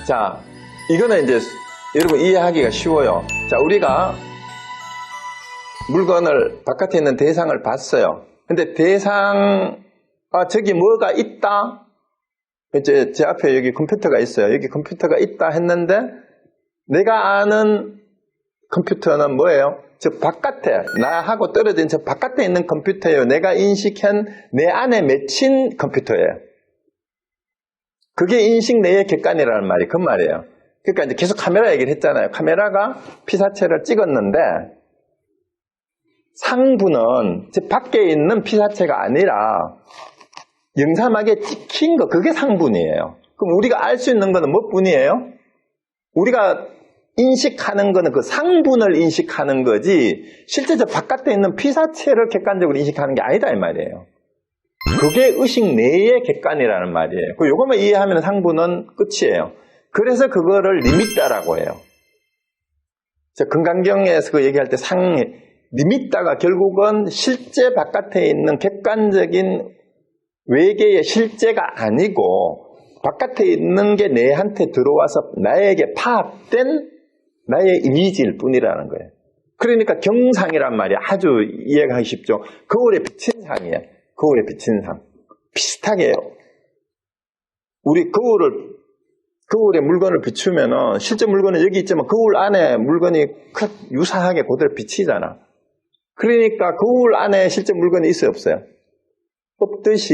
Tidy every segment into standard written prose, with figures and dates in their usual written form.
자, 이거는 이제 여러분 이해하기가 쉬워요. 자, 우리가 물건을 바깥에 있는 대상을 봤어요. 근데 대상, 저기 뭐가 있다? 이제 제 앞에 여기 컴퓨터가 있어요. 여기 컴퓨터가 있다 했는데 내가 아는 컴퓨터는 뭐예요? 저 바깥에, 나하고 떨어진 저 바깥에 있는 컴퓨터예요. 내가 인식한 내 안에 맺힌 컴퓨터예요. 그게 인식 내의 객관이라는 말이 그 말이에요. 그러니까 이제 계속 카메라 얘기를 했잖아요. 카메라가 피사체를 찍었는데 상부는 저 밖에 있는 피사체가 아니라 영사막에 찍힌 거, 그게 상분이에요. 그럼 우리가 알 수 있는 거는 뭐뿐이에요? 우리가 인식하는 거는 그 상분을 인식하는 거지 실제 저 바깥에 있는 피사체를 객관적으로 인식하는 게 아니다 이 말이에요. 그게 의식 내의 객관이라는 말이에요. 요것만 이해하면 상분은 끝이에요. 그래서 그거를 리미다라고 해요. 금강경에서 그 얘기할 때 리미다가 결국은 실제 바깥에 있는 객관적인 외계의 실제가 아니고 바깥에 있는 게 내한테 들어와서 나에게 파악된 나의 이미지일 뿐이라는 거예요. 그러니까 경상이란 말이 아주 이해가 하기 쉽죠. 거울에 비친 상이에요. 거울에 비친 상. 비슷하게 해요. 우리 거울에 물건을 비추면은 실제 물건은 여기 있지만 거울 안에 물건이 유사하게 그대로 비치잖아. 그러니까 거울 안에 실제 물건이 있어요, 없어요? 없듯이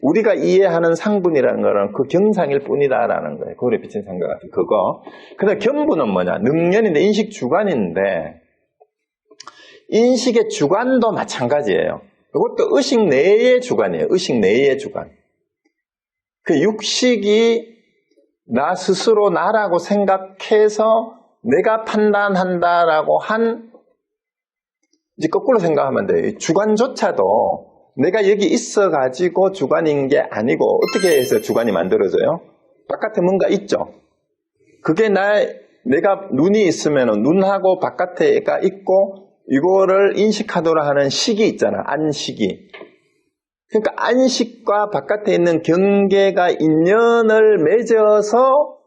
우리가 이해하는 상분이라는 거는 그 경상일 뿐이다라는 거예요. 거울에 비친 상과 같은 그거. 그다음 견부는 뭐냐? 능련인데 인식 주관인데 인식의 주관도 마찬가지예요. 이것도 의식 내의 주관이에요. 의식 내의 주관. 그 육식이 나 스스로 나라고 생각해서 내가 판단한다라고 이제 거꾸로 생각하면 돼요. 주관조차도 내가 여기 있어가지고 주관인 게 아니고 어떻게 해서 주관이 만들어져요? 바깥에 뭔가 있죠. 그게 내가 눈이 있으면 눈하고 바깥에가 있고 이거를 인식하도록 하는 식이 있잖아. 안식이. 그러니까 안식과 바깥에 있는 경계가 인연을 맺어서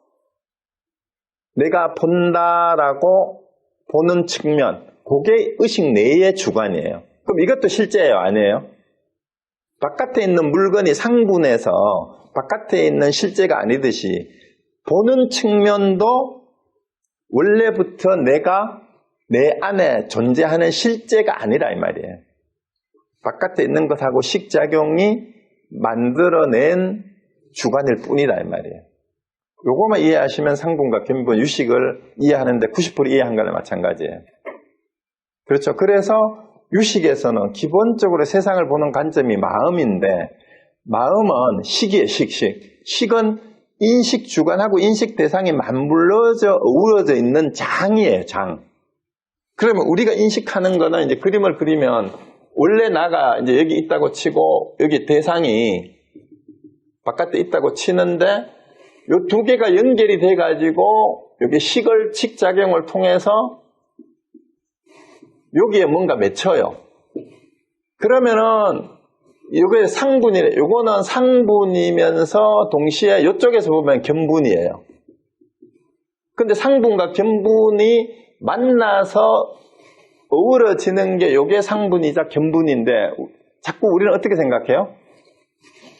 내가 본다라고 보는 측면, 그게 의식 내의 주관이에요. 그럼 이것도 실제예요? 아니에요? 바깥에 있는 물건이 상분해서 바깥에 있는 실제가 아니듯이 보는 측면도 원래부터 내가 내 안에 존재하는 실제가 아니라 이 말이에요. 바깥에 있는 것하고 식작용이 만들어낸 주관일 뿐이다 이 말이에요. 요거만 이해하시면 상분과 견분, 유식을 이해하는데 90% 이해한 거나 마찬가지예요. 그렇죠. 그래서 유식에서는 기본적으로 세상을 보는 관점이 마음인데 마음은 식이에요. 식은 인식 주관하고 인식 대상이 맞물려져 어우러져 있는 장이에요. 장. 그러면 우리가 인식하는 거는 이제 그림을 그리면 원래 나가 이제 여기 있다고 치고 여기 대상이 바깥에 있다고 치는데 요 두 개가 연결이 돼 가지고 여기 식작용을 통해서 여기에 뭔가 맺혀요. 그러면은 이게 상분이래. 요거는 상분이면서 동시에 이쪽에서 보면 견분이에요. 근데 상분과 견분이 만나서 어우러지는 게 요게 상분이자 견분인데 자꾸 우리는 어떻게 생각해요?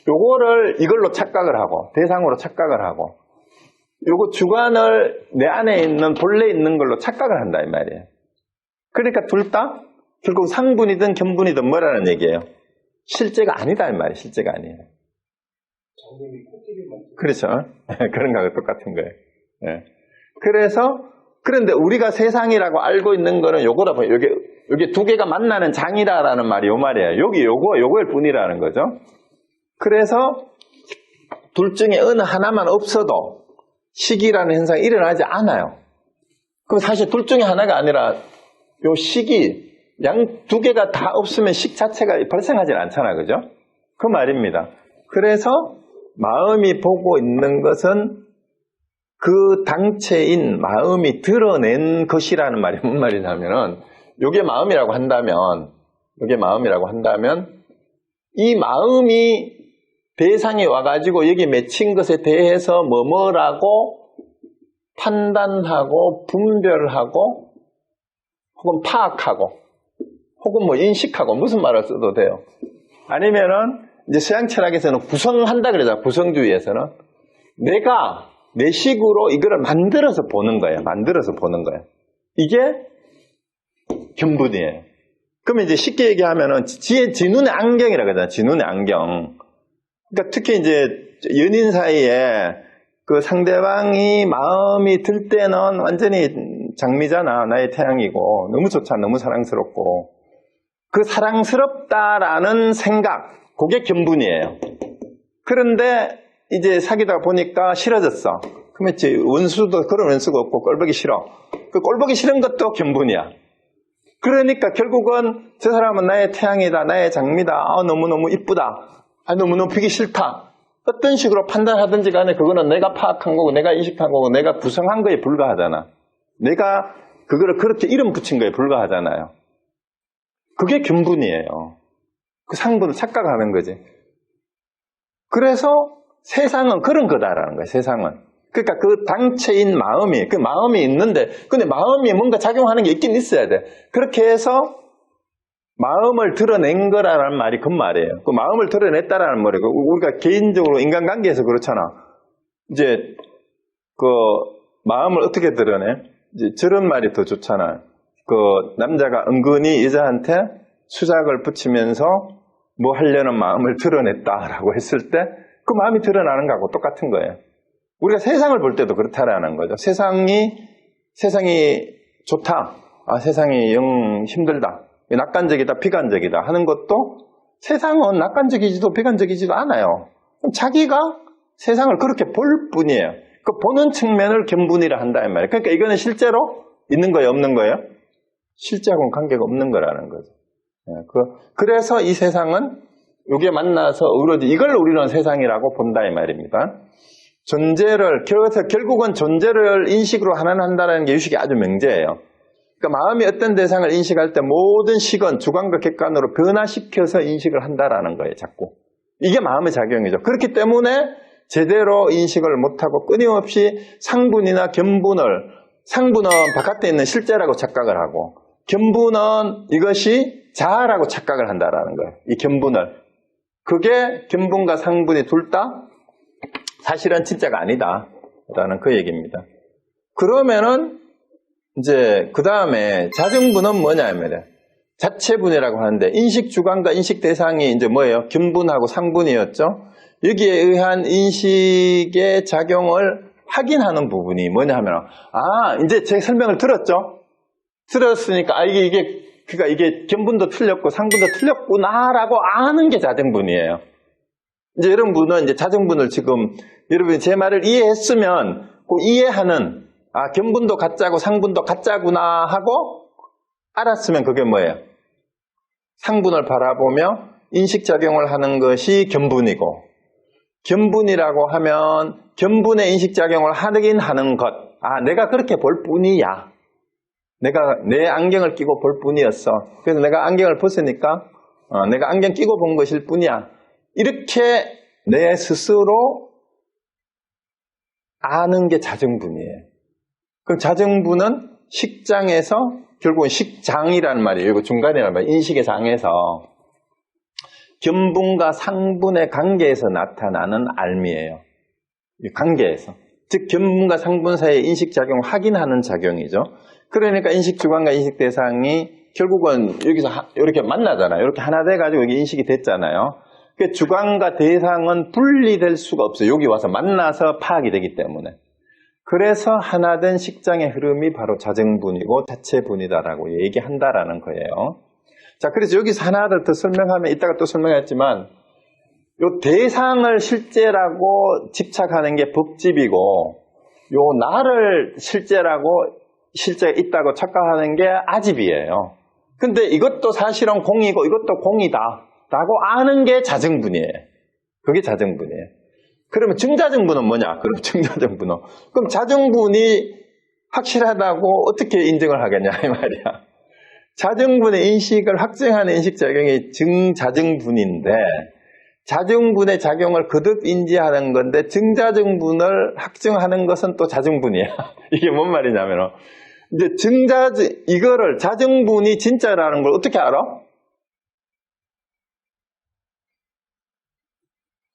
요거를 이걸로 착각을 하고 대상으로 착각을 하고 요거 주관을 내 안에 있는 본래 있는 걸로 착각을 한다 이 말이에요. 그러니까 둘 다 결국 상분이든 견분이든 뭐라는 얘기예요? 실제가 아니다 이 말이에요. 실제가 아니에요. 그렇죠. 그런 거하고 똑같은 거예요. 네. 그런데 우리가 세상이라고 알고 있는 거는 요거라 봐요. 여기 두 개가 만나는 장이다라는 말이 요 말이에요. 요거일 뿐이라는 거죠. 그래서 둘 중에 어느 하나만 없어도 식이라는 현상이 일어나지 않아요. 그럼 사실 둘 중에 하나가 아니라 요 식이 양 두 개가 다 없으면 식 자체가 발생하지 않잖아. 그죠? 그 말입니다. 그래서 마음이 보고 있는 것은 그 당체인 마음이 드러낸 것이라는 말이 뭔 말이냐면은 요게 마음이라고 한다면 이 마음이 대상이 와가지고 여기 맺힌 것에 대해서 뭐뭐라고 판단하고 분별하고 혹은 파악하고 혹은 뭐 인식하고 무슨 말을 써도 돼요. 아니면은 이제 서양 철학에서는 구성한다 그러잖아요. 구성주의에서는 내가 내 식으로 이거를 만들어서 보는 거예요. 만들어서 보는 거예요. 이게 견분이에요. 그러면 이제 쉽게 얘기하면은 지 눈의 안경이라고 하잖아요. 지 눈의 안경. 그러니까 특히 이제 연인 사이에 그 상대방이 마음이 들 때는 완전히 장미잖아. 나의 태양이고 너무 좋잖아. 너무 사랑스럽고 그 사랑스럽다라는 생각 그게 견분이에요. 그런데 이제 사귀다 보니까 싫어졌어. 그러면 원수도 그런 원수가 없고 꼴보기 싫어. 그 꼴보기 싫은 것도 견분이야. 그러니까 결국은 저 사람은 나의 태양이다. 나의 장미다. 너무너무 이쁘다. 너무너무 보기 싫다. 어떤 식으로 판단하든지 간에 그거는 내가 파악한 거고 내가 인식한 거고 내가 구성한 거에 불과하잖아. 내가 그거를 그렇게 이름 붙인 거에 불과하잖아요. 그게 견분이에요. 그 상분을 착각하는 거지. 그래서 세상은 그런 거다라는 거예요. 세상은. 그러니까 그 당체인 마음이, 그 마음이 있는데, 근데 마음이 뭔가 작용하는 게 있긴 있어야 돼. 그렇게 해서 마음을 드러낸 거라는 말이 그 말이에요. 그 마음을 드러냈다라는 말이고, 우리가 개인적으로 인간관계에서 그렇잖아. 이제 그 마음을 어떻게 드러내? 이제 저런 말이 더 좋잖아. 그 남자가 은근히 여자한테 수작을 붙이면서 뭐 하려는 마음을 드러냈다라고 했을 때 그 마음이 드러나는 거하고 똑같은 거예요. 우리가 세상을 볼 때도 그렇다라는 거죠. 세상이 좋다. 세상이 영 힘들다. 낙관적이다, 비관적이다 하는 것도 세상은 낙관적이지도 비관적이지도 않아요. 자기가 세상을 그렇게 볼 뿐이에요. 그 보는 측면을 견분이라 한다 이 말이에요. 그러니까 이거는 실제로 있는 거예요, 없는 거예요? 실제하고는 관계가 없는 거라는 거죠. 그래서 이 세상은 여기에 만나서 어우러지 이걸 우리는 세상이라고 본다 이 말입니다. 그래서 결국은 존재를 인식으로 하나는 한다는 게 유식이 아주 명제예요. 그러니까 마음이 어떤 대상을 인식할 때 모든 식은 주관과 객관으로 변화시켜서 인식을 한다라는 거예요, 자꾸. 이게 마음의 작용이죠. 그렇기 때문에 제대로 인식을 못하고 끊임없이 상분이나 견분을, 상분은 바깥에 있는 실제라고 착각을 하고, 견분은 이것이 자아라고 착각을 한다라는 거예요. 이 견분을. 그게 견분과 상분이 둘 다 사실은 진짜가 아니다. 라는 그 얘기입니다. 그러면은, 이제, 그 다음에 자정분은 뭐냐면, 자체분이라고 하는데, 인식 주관과 인식 대상이 이제 뭐예요? 견분하고 상분이었죠? 여기에 의한 인식의 작용을 확인하는 부분이 뭐냐 하면, 이제 제 설명을 들었죠? 들었으니까, 그러니까 이게 견분도 틀렸고 상분도 틀렸구나라고 아는 게 자정분이에요. 이제 여러분은 이제 자정분을 지금 여러분이 제 말을 이해했으면 그 이해하는 견분도 가짜고 상분도 가짜구나 하고 알았으면 그게 뭐예요? 상분을 바라보며 인식작용을 하는 것이 견분이고 견분이라고 하면 견분의 인식작용을 하긴 하는 것. 내가 그렇게 볼 뿐이야. 내가 내 안경을 끼고 볼 뿐이었어. 그래서 내가 안경을 벗으니까 내가 안경 끼고 본 것일 뿐이야. 이렇게 내 스스로 아는 게 자정분이에요. 그럼 자정분은 식장에서 결국은 식장이라는 말이에요. 이거 중간이라는 말이에요. 인식의 장에서 견분과 상분의 관계에서 나타나는 알미예요. 이 관계에서. 즉 견분과 상분 사이의 인식작용을 확인하는 작용이죠. 그러니까 인식주관과 인식대상이 결국은 여기서 이렇게 만나잖아요. 이렇게 하나 돼가지고 여기 인식이 됐잖아요. 그 주관과 대상은 분리될 수가 없어요. 여기 와서 만나서 파악이 되기 때문에. 그래서 하나된 식장의 흐름이 바로 자정분이고 자체분이다라고 얘기한다라는 거예요. 자, 그래서 여기서 하나 더 설명하면 이따가 또 설명했지만 요 대상을 실제라고 집착하는 게 법집이고 요 나를 실제가 있다고 착각하는 게 아집이에요. 근데 이것도 사실은 공이고 이것도 공이다 라고 아는 게 자정분이에요. 그게 자정분이에요. 그러면 증자정분은 뭐냐? 그럼 증자정분은 그럼 자정분이 확실하다고 어떻게 인정을 하겠냐 이 말이야. 자정분의 인식을 확증하는 인식작용이 증자정분인데 자증분의 작용을 거듭 인지하는 건데 증자증분을 확증하는 것은 또 자증분이야. 이게 뭔 말이냐면 이제 이거를 자증분이 진짜라는 걸 어떻게 알아?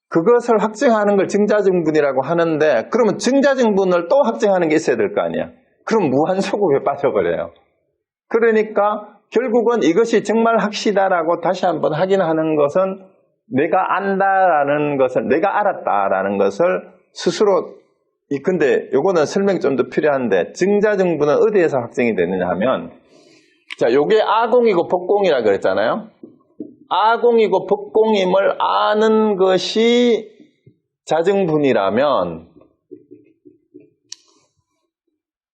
그것을 확증하는 걸 증자증분이라고 하는데 그러면 증자증분을 또 확증하는 게 있어야 될 거 아니야. 그럼 무한소급에 빠져버려요. 그러니까 결국은 이것이 정말 확실하다고 다시 한번 확인하는 것은 내가 안다라는 것을, 내가 알았다라는 것을 스스로, 근데 요거는 설명이 좀 더 필요한데, 증자증분은 어디에서 확정이 되느냐 하면, 자, 요게 아공이고 법공이라 그랬잖아요. 아공이고 법공임을 아는 것이 자증분이라면,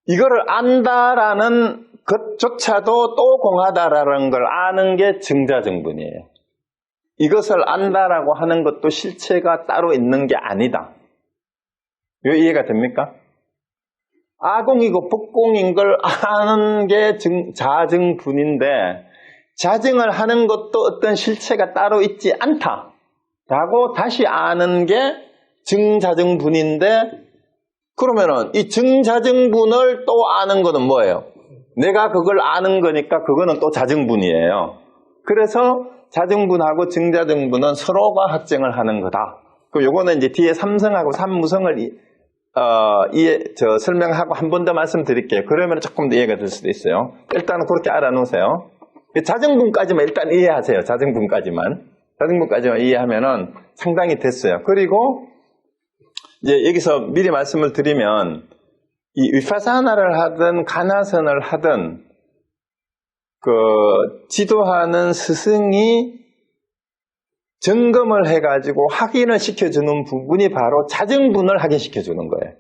이거를 안다라는 것조차도 또 공하다라는 걸 아는 게 증자증분이에요. 이것을 안다라고 하는 것도 실체가 따로 있는 게 아니다. 왜 이해가 됩니까? 아공이고 법공인 걸 아는 게 자증분인데 자증을 하는 것도 어떤 실체가 따로 있지 않다라고 다시 아는 게 증자증분인데 그러면은 이 증자증분을 또 아는 거는 뭐예요? 내가 그걸 아는 거니까 그거는 또 자증분이에요. 그래서 자증분하고 증자증분은 서로가 확증을 하는 거다. 그럼 요거는 이제 뒤에 삼성하고 삼무성을 설명하고 한 번 더 말씀드릴게요. 그러면 조금 더 이해가 될 수도 있어요. 일단은 그렇게 알아놓으세요. 자증분까지만 일단 이해하세요. 자증분까지만 이해하면은 상당히 됐어요. 그리고 이제 여기서 미리 말씀을 드리면 이 위파사나를 하든 가나선을 하든 지도하는 스승이 점검을 해가지고 확인을 시켜주는 부분이 바로 자증분을 확인시켜주는 거예요.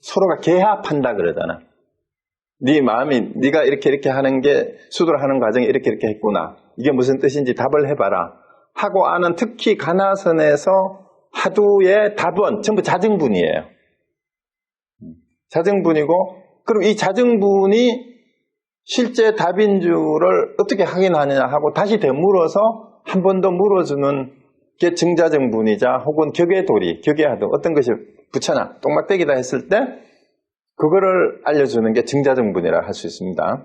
서로가 개합한다 그러잖아. 네 마음이 네가 이렇게 하는 게 수도를 하는 과정이 이렇게 했구나. 이게 무슨 뜻인지 답을 해봐라. 하고 아는 특히 가나선에서 하두의 답은 전부 자증분이에요. 자증분이고 그럼 이 자증분이 실제 답인 줄을 어떻게 확인하느냐 하고 다시 되물어서 한 번 더 물어주는 게 증자증분이자 혹은 격의도리, 격의하등 어떤 것이 붙여나 똥막대기다 했을 때 그거를 알려주는 게 증자증분이라 할 수 있습니다.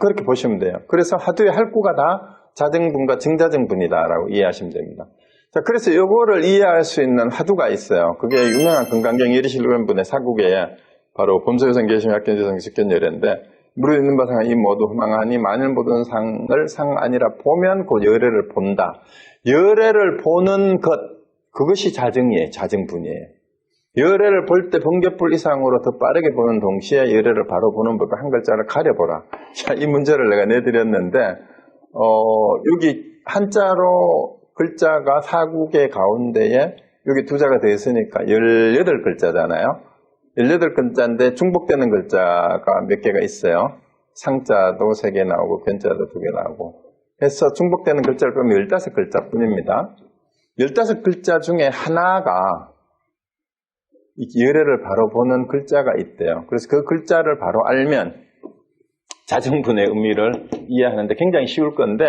그렇게 보시면 돼요. 그래서 하두의 할구가 다 자증분과 증자증분이다라고 이해하시면 됩니다. 자, 그래서 이거를 이해할 수 있는 하두가 있어요. 그게 유명한 금강경 예리실론분의 사국에 바로 범소유성 계시면 학견지성 직견열애인데 무릇 있는 바상은 이 모두 후망하니 만일 모든 상을 상 아니라 보면 곧 열애를 본다. 열애를 보는 것, 그것이 자증이에요. 자증분이에요. 열애를 볼 때 번개불 이상으로 더 빠르게 보는 동시에 열애를 바로 보는 법을 한 글자를 가려보라. 자, 이 문제를 내가 내드렸는데 여기 한자로 글자가 사국의 가운데에 여기 두 자가 되어 있으니까 18글자잖아요. 18글자인데 중복되는 글자가 몇 개가 있어요. 상자도 3개 나오고 견자도 2개 나오고 해서 중복되는 글자를 빼면 15글자 뿐입니다. 15글자 중에 하나가 열애를 바로 보는 글자가 있대요. 그래서 그 글자를 바로 알면 자증분의 의미를 이해하는데 굉장히 쉬울 건데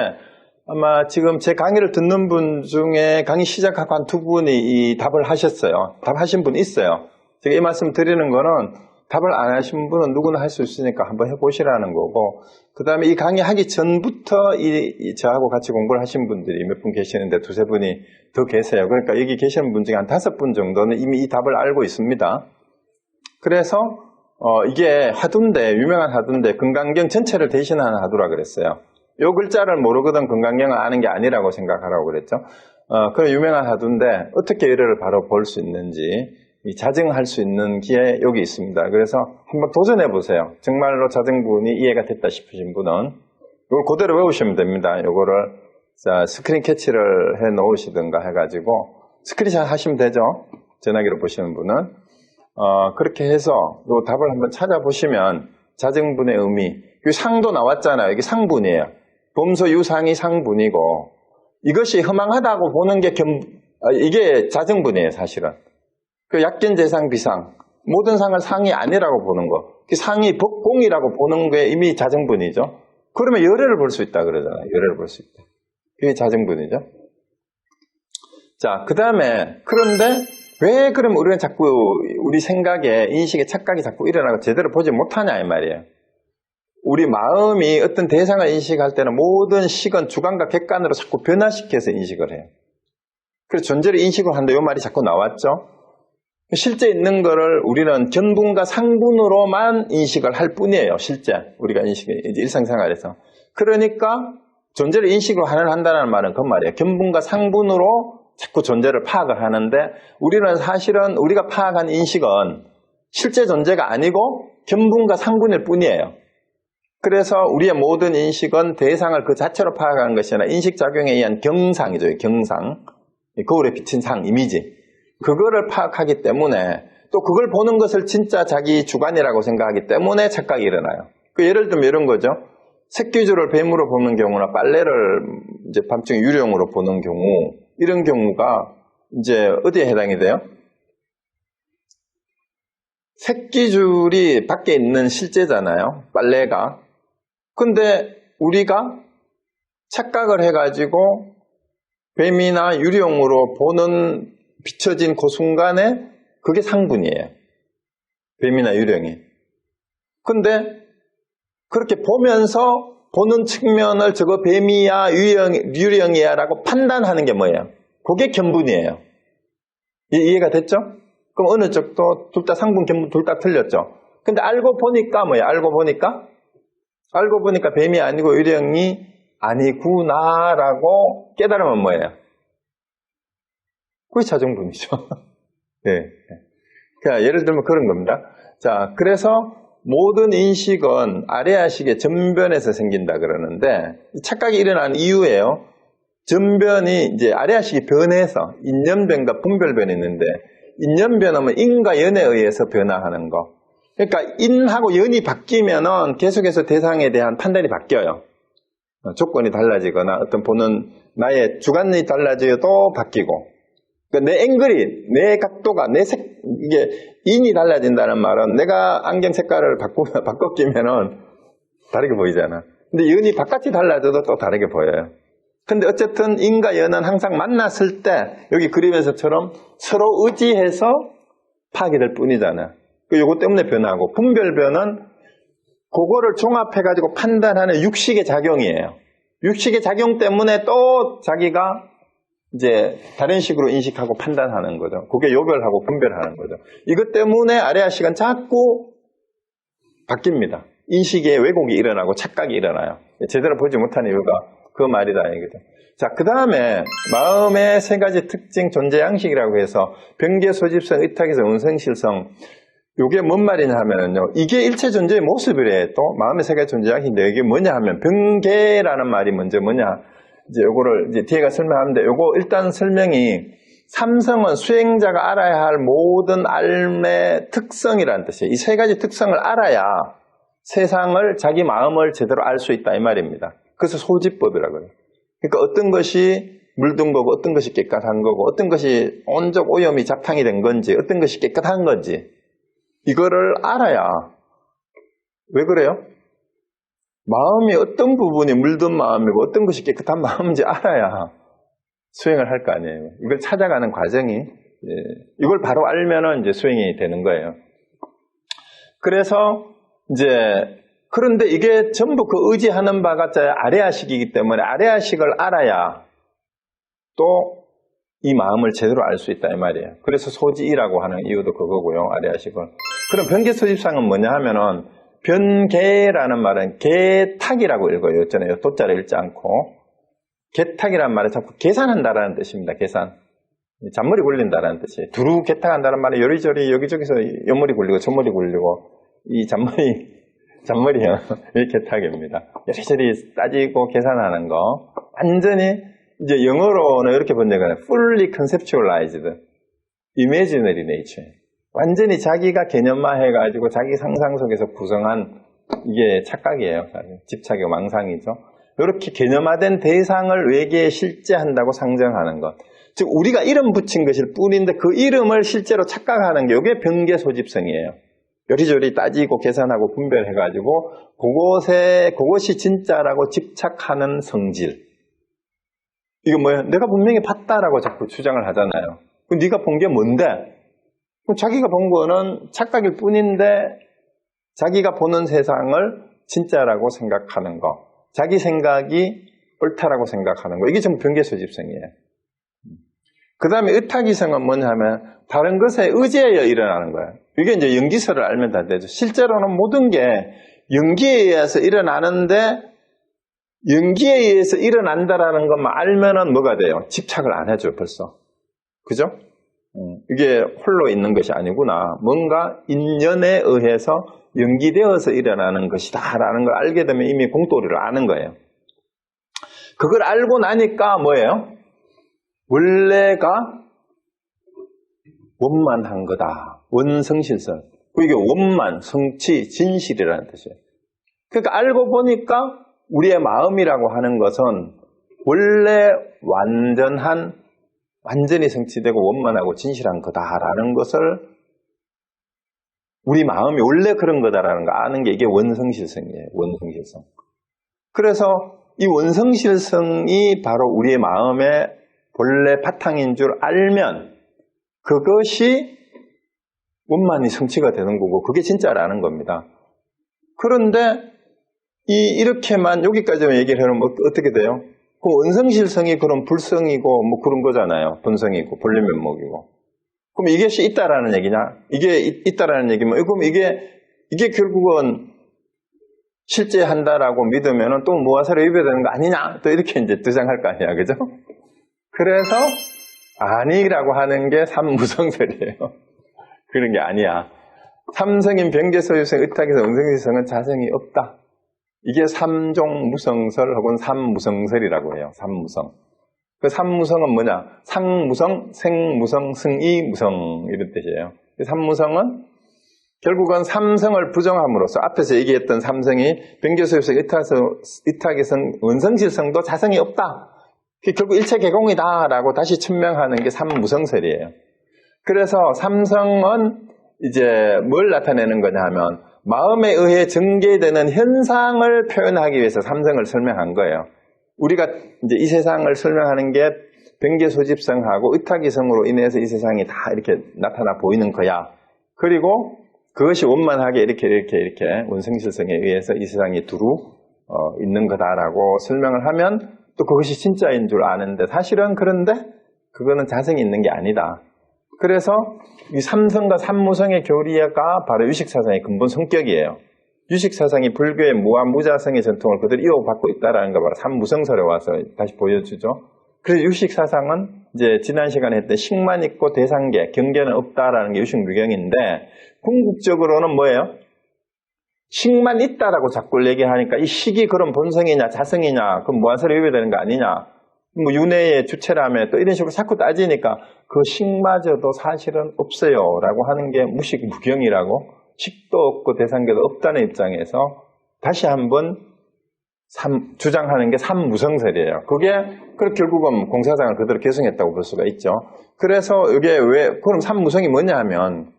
아마 지금 제 강의를 듣는 분 중에 강의 시작하고 한 2분이 이 답을 하셨어요. 답하신 분 있어요. 제가 이 말씀 드리는 거는 답을 안 하신 분은 누구나 할 수 있으니까 한번 해보시라는 거고 그 다음에 이 강의 하기 전부터 저하고 같이 공부를 하신 분들이 몇 분 계시는데 2-3분이 더 계세요. 그러니까 여기 계시는 분 중에 한 5분 정도는 이미 이 답을 알고 있습니다. 그래서 이게 하두인데 유명한 하두인데 금강경 전체를 대신하는 하두라 그랬어요. 요 글자를 모르거든 금강경을 아는 게 아니라고 생각하라고 그랬죠. 그런 유명한 하두인데 어떻게 열애를 바로 볼 수 있는지 자증할 수 있는 게 여기 있습니다. 그래서 한번 도전해 보세요. 정말로 자증분이 이해가 됐다 싶으신 분은 이걸 그대로 외우시면 됩니다. 이거를 스크린 캐치를 해 놓으시든가 해가지고 스크린샷 하시면 되죠. 전화기로 보시는 분은 그렇게 해서 이 답을 한번 찾아보시면 자증분의 의미, 이 상도 나왔잖아요. 이게 상분이에요. 범소 유상이 상분이고 이것이 허망하다고 보는 게 이게 자증분이에요. 사실은. 그 약견재상 비상 모든 상을 상이 아니라고 보는 거 상이 법공이라고 보는 게 이미 자증분이죠. 그러면 열애를 볼 수 있다 그러잖아요. 열애를 볼 수 있다. 그게 자증분이죠. 자, 그 다음에, 그런데 왜 그럼 우리는 자꾸 우리 생각에, 인식에 착각이 자꾸 일어나고 제대로 보지 못하냐, 이 말이에요. 우리 마음이 어떤 대상을 인식할 때는 모든 식은 주관과 객관으로 자꾸 변화시켜서 인식을 해요. 그래서 존재를 인식을 한다, 이 말이 자꾸 나왔죠. 실제 있는 거를 우리는 견분과 상분으로만 인식을 할 뿐이에요. 실제 우리가 일상생활에서. 그러니까 존재를 인식으로 한다는 말은 그 말이에요. 견분과 상분으로 자꾸 존재를 파악을 하는데 우리는 사실은 우리가 파악한 인식은 실제 존재가 아니고 견분과 상분일 뿐이에요. 그래서 우리의 모든 인식은 대상을 그 자체로 파악하는 것이 아니라 인식작용에 의한 경상이죠. 경상. 거울에 비친 상, 이미지. 그거를 파악하기 때문에 또 그걸 보는 것을 진짜 자기 주관이라고 생각하기 때문에 착각이 일어나요. 예를 들면 이런 거죠. 새끼줄을 뱀으로 보는 경우나 빨래를 이제 밤중에 유령으로 보는 경우, 이런 경우가 이제 어디에 해당이 돼요? 새끼줄이 밖에 있는 실제잖아요. 빨래가. 근데 우리가 착각을 해가지고 뱀이나 유령으로 보는 비춰진 그 순간에 그게 상분이에요. 뱀이나 유령이. 근데 그렇게 보면서 보는 측면을 저거 뱀이야 유령이야 라고 판단하는 게 뭐예요? 그게 견분이에요. 이해가 됐죠? 그럼 어느 쪽도 둘 다 상분, 견분 둘 다 틀렸죠? 근데 알고 보니까 뭐예요? 알고 보니까 뱀이 아니고 유령이 아니구나라고 깨달으면 뭐예요? 그게 자정분이죠. 네. 그러니까 예를 들면 그런 겁니다. 자, 그래서 모든 인식은 아레아식의 전변에서 생긴다 그러는데 착각이 일어나는 이유예요. 전변이 이제 아레아식이 변해서 인연변과 분별변이 있는데 인연변하면 인과 연에 의해서 변화하는 거. 그러니까 인하고 연이 바뀌면은 계속해서 대상에 대한 판단이 바뀌어요. 조건이 달라지거나 어떤 보는 나의 주관이 달라져도 바뀌고. 그러니까 내 앵글이, 내 각도가, 이게 인이 달라진다는 말은 내가 안경 색깔을 바꿔 끼면은 다르게 보이잖아. 근데 연이 바깥이 달라져도 또 다르게 보여요. 근데 어쨌든 인과 연은 항상 만났을 때 여기 그림에서처럼 서로 의지해서 파악이 될 뿐이잖아. 요거 때문에 변하고 분별변은 그거를 종합해가지고 판단하는 육식의 작용이에요. 육식의 작용 때문에 또 자기가 이제 다른 식으로 인식하고 판단하는 거죠. 그게 요별하고 분별하는 거죠. 이것 때문에 아레아식은 자꾸 바뀝니다. 인식에 왜곡이 일어나고 착각이 일어나요. 제대로 보지 못하는 이유가 그 말이다 얘기죠. 자, 그 다음에 마음의 세 가지 특징 존재 양식이라고 해서 변계, 소집성, 의탁에서 운성실성. 이게 뭔 말이냐 하면은요, 이게 일체 존재의 모습이래. 또 마음의 세 가지 존재 양식인데 이게 뭐냐 하면 변계라는 말이 먼저 뭐냐. 이제 요거를 이제 뒤에가 설명하는데 요거 일단 설명이 삼성은 수행자가 알아야 할 모든 알의 특성이라는 뜻이에요. 이 세 가지 특성을 알아야 세상을 자기 마음을 제대로 알 수 있다 이 말입니다. 그래서 소지법이라고 해요. 그러니까 어떤 것이 물든 거고 어떤 것이 깨끗한 거고 어떤 것이 온적 오염이 잡탕이 된 건지 어떤 것이 깨끗한 건지 이거를 알아야 왜 그래요? 마음이 어떤 부분이 물든 마음이고 어떤 것이 깨끗한 마음인지 알아야 수행을 할 거 아니에요. 이걸 찾아가는 과정이 이걸 바로 알면은 이제 수행이 되는 거예요. 그래서 이제 그런데 이게 전부 그 의지하는 바가 아레아식이기 때문에 아레아식을 알아야 또 이 마음을 제대로 알 수 있다 이 말이에요. 그래서 소지이라고 하는 이유도 그거고요. 아레아식은. 그럼 변계소집상은 뭐냐 하면은 변계라는 말은 개탁이라고 읽어요. 있잖아요. 도자를 읽지 않고. 개탁이라는 말은 자꾸 계산한다라는 뜻입니다. 계산. 잔머리 굴린다라는 뜻이에요. 두루 개탁한다는 말은 요리조리 여기저기서 옆머리 굴리고 저머리 굴리고 이 잔머리요. 이 개탁입니다. 요리조리 따지고 계산하는 거. 완전히 이제 영어로는 이렇게 번역하는 fully conceptualized imaginary nature. 완전히 자기가 개념화해가지고 자기 상상 속에서 구성한 이게 착각이에요. 집착이고 망상이죠. 이렇게 개념화된 대상을 외계에 실제한다고 상정하는 것. 즉 우리가 이름 붙인 것일 뿐인데 그 이름을 실제로 착각하는 게 이게 변계소집성이에요. 요리조리 따지고 계산하고 분별해가지고 그것이 진짜라고 집착하는 성질. 이게 뭐야? 내가 분명히 봤다라고 자꾸 주장을 하잖아요. 그럼 네가 본 게 뭔데? 그럼 자기가 본 거는 착각일 뿐인데 자기가 보는 세상을 진짜라고 생각하는 거, 자기 생각이 옳다라고 생각하는 거, 이게 전부 변개소집성이에요. 그 다음에 의탁이성은 뭐냐면 다른 것에 의지하여 일어나는 거예요. 이게 이제 연기설을 알면 다 되죠. 실제로는 모든 게 연기에 의해서 일어나는데 연기에 의해서 일어난다라는 것만 알면은 뭐가 돼요? 집착을 안 해줘요, 벌써. 그죠? 이게 홀로 있는 것이 아니구나. 뭔가 인연에 의해서 연기되어서 일어나는 것이다라는 걸 알게 되면 이미 공도리를 아는 거예요. 그걸 알고 나니까 뭐예요? 원래가 원만한 거다. 원성실성. 이게 원만, 성취, 진실이라는 뜻이에요. 그러니까 알고 보니까 우리의 마음이라고 하는 것은 원래 완전히 성취되고 원만하고 진실한 거다라는 것을 우리 마음이 원래 그런 거다라는 거 아는 게 이게 원성실성이에요. 원성실성. 그래서 이 원성실성이 바로 우리의 마음의 본래 바탕인 줄 알면 그것이 원만히 성취가 되는 거고 그게 진짜라는 겁니다. 그런데 이렇게만 여기까지만 얘기를 해놓으면 어떻게 돼요? 그 원성실성이 그런 불성이고 뭐 그런 거잖아요. 본성이고 본래 면목이고. 그럼 이것이 있다라는 얘기냐? 이게 있다라는 얘기면 그럼 이게 결국은 실제 한다라고 믿으면은 또 무아사를 입어야 되는 거 아니냐? 또 이렇게 이제 주장할 거 아니야, 그죠? 그래서 아니라고 하는 게 삼무성설이에요. 그런 게 아니야. 삼성인 변개소유성, 의탁에서 원성실성은 자성이 없다. 이게 삼종 무성설 혹은 삼무성설이라고 해요. 삼무성. 그 삼무성은 뭐냐? 상무성, 생무성, 승이무성 이런 뜻이에요. 삼무성은 결국은 삼성을 부정함으로써 앞에서 얘기했던 삼성이 변개소유성, 의탁에선 원성실성도 자성이 없다. 결국 일체 개공이다라고 다시 천명하는 게 삼무성설이에요. 그래서 삼성은 이제 뭘 나타내는 거냐 하면 마음에 의해 전개되는 현상을 표현하기 위해서 삼성을 설명한 거예요. 우리가 이제 이 세상을 설명하는 게 변개소집성하고 의탁이성으로 인해서 이 세상이 다 이렇게 나타나 보이는 거야. 그리고 그것이 원만하게 이렇게 원성실성에 의해서 이 세상이 두루 있는 거다라고 설명을 하면 또 그것이 진짜인 줄 아는데 사실은 그런데 그거는 자성이 있는 게 아니다. 그래서 이 삼성과 삼무성의 교리가 바로 유식사상의 근본 성격이에요. 유식사상이 불교의 무아무자성의 전통을 그대로 이어받고 있다는 거 바로 삼무성설에 와서 다시 보여주죠. 그래서 유식사상은 이제 지난 시간에 했던 식만 있고 대상계, 경계는 없다라는 게 유식무경인데 궁극적으로는 뭐예요? 식만 있다라고 자꾸 얘기하니까 이 식이 그럼 본성이냐 자성이냐 그럼 무아사를 입어야 되는 거 아니냐 뭐 윤회의 주체라며 또 이런 식으로 자꾸 따지니까 그 식마저도 사실은 없어요 라고 하는 게 무식무경이라고 식도 없고 대상계도 없다는 입장에서 다시 한번 주장하는 게 삼무성설이에요. 그게 결국은 공사상을 그대로 계승했다고 볼 수가 있죠. 그래서 이게 그럼 삼무성이 뭐냐 하면